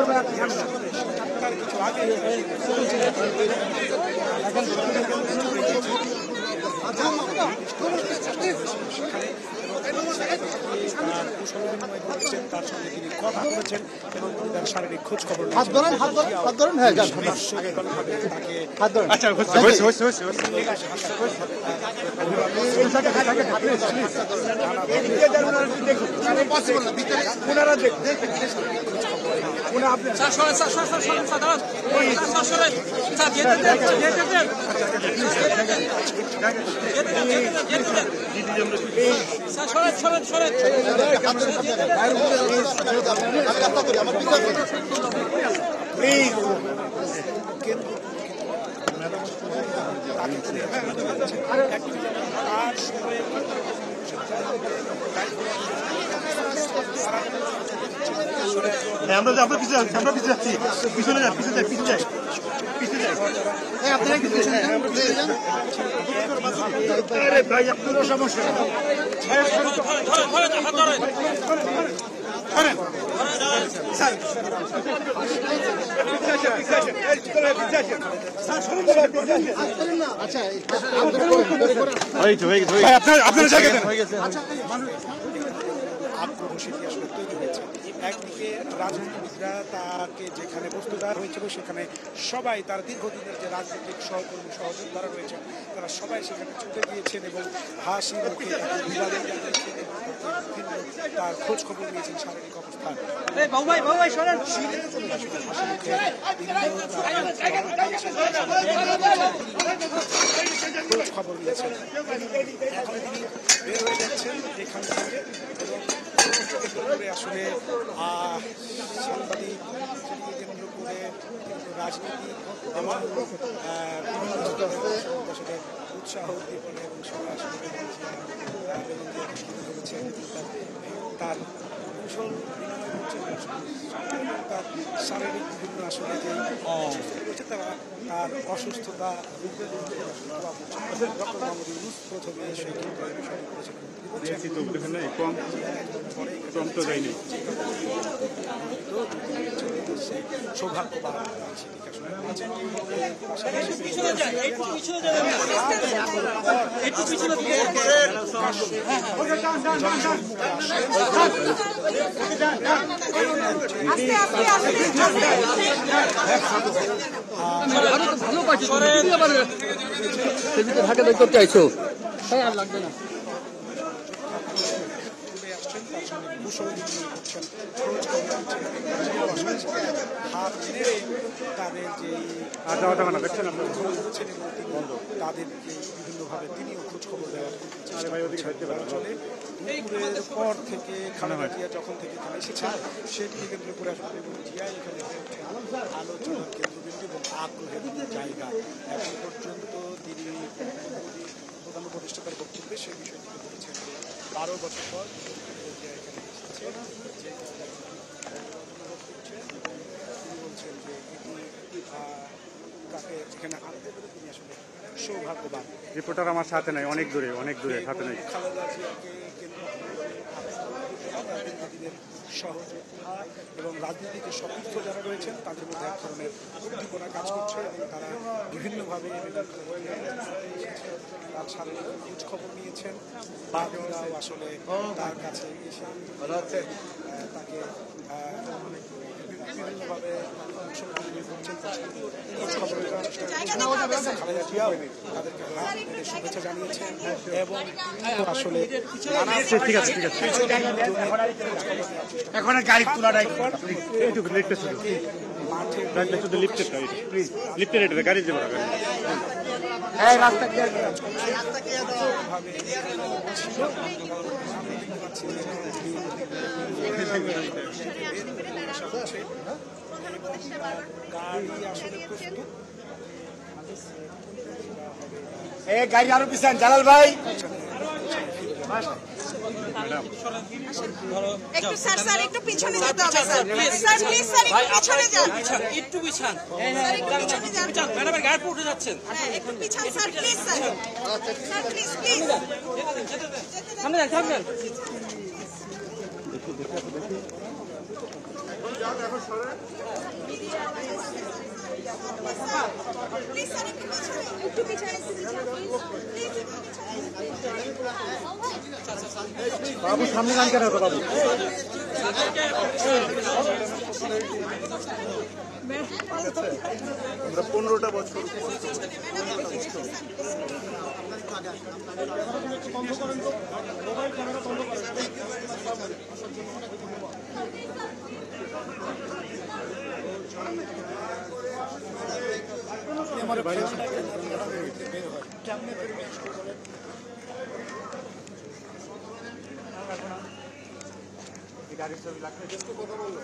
তার সঙ্গে তিনি কথা বলেছেন এবং তার শারীরিক খোঁজ খবর হাত ধরেন হ্যাঁ আচ্ছা প্লিজ আমরা পিছনে যাচ্ছি পিছনে যাই ভাই কোনো সমস্যা আপনার জায়গা আত্মঘোষিত আসলে তৈরি হয়েছে। একদিকে রাজনীতিবিদরা তাকে যেখানে বস্তুদার হয়েছিল সেখানে সবাই তার দীর্ঘদিনের যে রাজনৈতিক সহকর্মী সহযোদ্ধারা রয়েছেন তারা সবাই সেখানে ছুটে গিয়েছেন এবং হাসি মুখে তার খোঁজ খবর নিয়েছেন শারীরিক অবস্থান খোঁজ খবর নিয়েছেন। এখন তিনি বের হয়ে যাচ্ছেন এখান থেকে এবং আসলে সাংবাদিক কেন্দ্র করে রাজনীতি এবং আসলে উৎসাহ উদ্দীপনা এবং সবাই আসলে তার কৌশল বিনিময় করছেন তার শারীরিক বিভিন্ন আসলে যে রয়েছে তারা তার অসুস্থতা ডক্টর মোহাম্মদ ইউনূস প্রথমে এসে কিন্তু এই বিষয়টি করেছিলেন। কম তো যায়নি। সৌভাগ্যবান ঢাকা বের করতে চাইছো আর লাগবে না। তাদেরকে বিভিন্নভাবে তিনিও খোঁজ খবর দেওয়ার পর থেকে খালেদা জিয়া যখন থেকে এখানে এসেছেন সেটিকে কেন্দ্র করে আসলে জিয়া এখানে আলোচনার কেন্দ্রবিন্দু এবং আগ্রহের জায়গা। এখন পর্যন্ত তিনি প্রধান উপদেষ্টার বক্তব্যে সেই বিষয়টি বলেছেন 12 বছর পর জিয়া এখানে এসেছে, তিনি বলছেন যে এটি তাকে এখানে আনতে পেরে তিনি আসলে সৌভাগ্যবান। রিপোর্টার আমার সাথে নাই, অনেক দূরে সাথে নাই। খালেদা জিয়াকে কেন্দ্র সহযোদ্ধা এবং রাজনীতিতে সতীর্থ যারা রয়েছেন তাদের মধ্যে এক ধরনের উদ্দীপনা কাজ করছে এবং তারা বিভিন্নভাবে তার শারীরিক খোঁজ খবর নিয়েছেন। বাকিরাও আসলে তার কাছে এসে তাকে বিভিন্নভাবে খালেদা জিয়াও তাদেরকে শুভেচ্ছা জানিয়েছেন এবং আসলে এখন গাড়ি তোলাটাই এইটুকু লিফটে শুধু লিফটের এটা গাড়ি যাবো রাস্তা গাড়ি আরো পিছান জালাল ভাই। একটু স্যার স্যার একটু পিছনে যেতে হবে স্যার স্যার প্লিজ স্যার একটু পিছনে যান একটু পিছান স্যার একটু পিছনে যান ম্যাডামের গাড়ি উঠে যাচ্ছেন একটু পিছন sir please sir sir please please সামনে যান সামনে যান প্লিজ স্যার একটু পিছনে বাবু সামনে গান কেন বাবু আমরা 15টা বছর গাড়ির ছবি লাগবে কথা বললো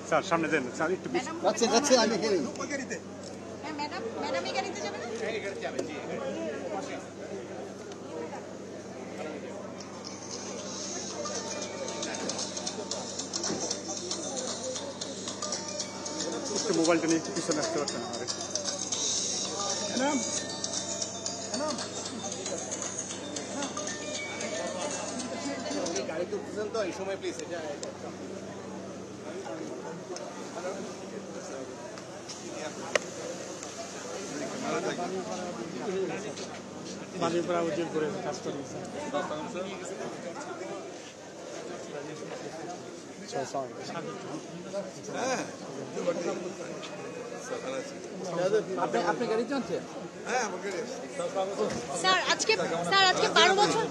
স্যার সামনে দেন স্যার একটু যাচ্ছে আমি ম্যাডাম ম্যাডাম এই গাড়িতে যাবেন একটু মোবাইলটা নিয়ে একটু পিছনে আসতে পারতেন গাড়ি তুলতেছেন তো এই সময় প্লিজ এটা পানির পর উজ্জ্বল করে কাজ করি আপনি গাড়ি চলছে স্যার আজকে 12 বছর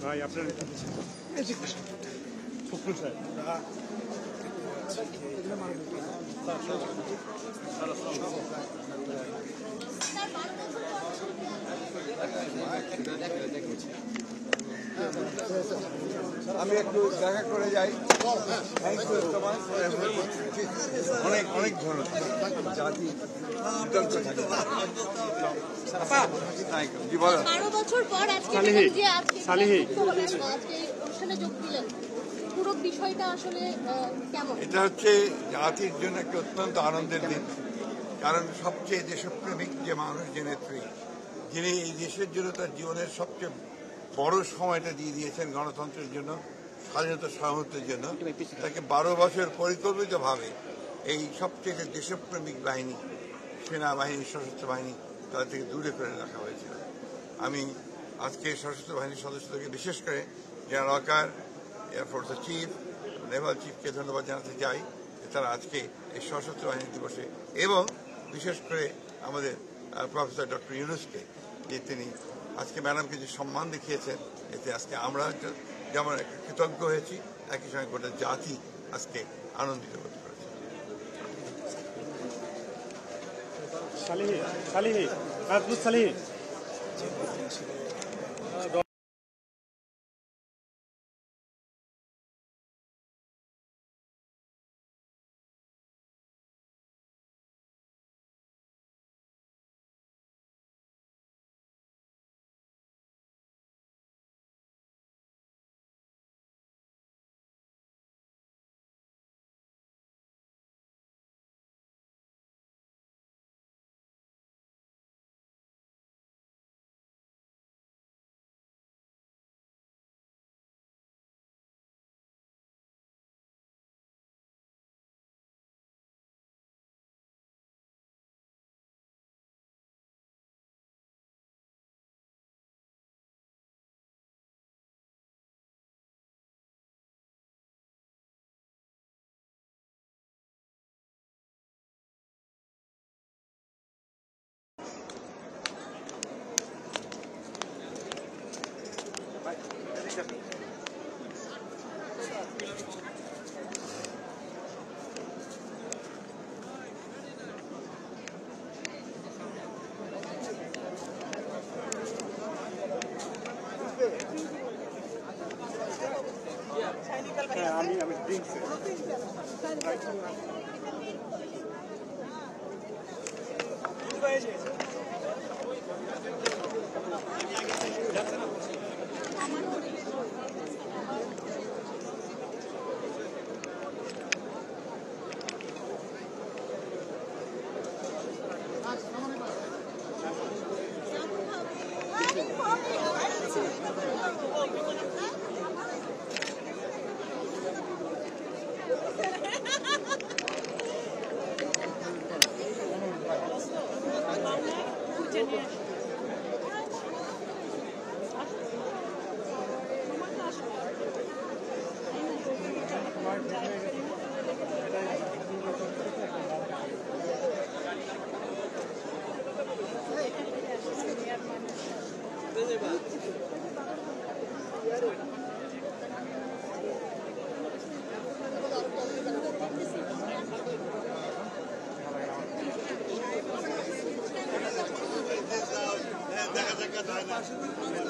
ভাই আপনার ফখরুল সাহেব আমি একটু দেখা করে যাই। অনেক অনেক ধন্যবাদ। জাতি 12 বছর পর আজকে যে আজকে অনুষ্ঠানে যোগ দিলেন, পুরো বিষয়টা আসলে কেমন? এটা হচ্ছে জাতির জন্য একটা অত্যন্ত আনন্দের দিন, কারণ সবচেয়ে দেশপ্রেমিক যে মানুষ, যে নেত্রী, যিনি এই দেশের জন্য তার জীবনের সবচেয়ে বড় সময়টা দিয়ে দিয়েছেন গণতন্ত্রের জন্য, স্বাধীনতা সার্বভৌমত্বের জন্য, তাকে 12 বছর পরিকল্পিতভাবে এই সবচেয়ে দেশপ্রেমিক বাহিনী, সেনাবাহিনী, সশস্ত্র বাহিনী, তাদের থেকে দূরে করে রাখা হয়েছিল। আমি আজকে সশস্ত্র বাহিনীর সদস্যদেরকে, বিশেষ করে জেনারেল ওয়াকার, এয়ারফোর্সের চিফ, নেভাল চিফকে ধন্যবাদ জানাতে চাই যে তারা আজকে এই সশস্ত্র বাহিনী দিবসে, এবং বিশেষ করে আমাদের প্রফেসর ডক্টর ইউনুসকে, যে তিনি আজকে ম্যাডামকে যে সম্মান দেখিয়েছেন, এতে আজকে আমরা যেমন কৃতজ্ঞ হয়েছি, একই সঙ্গে গোটা জাতি আজকে আনন্দিত বোধ করেছে। আমি ড্রিঙ্কস দেখা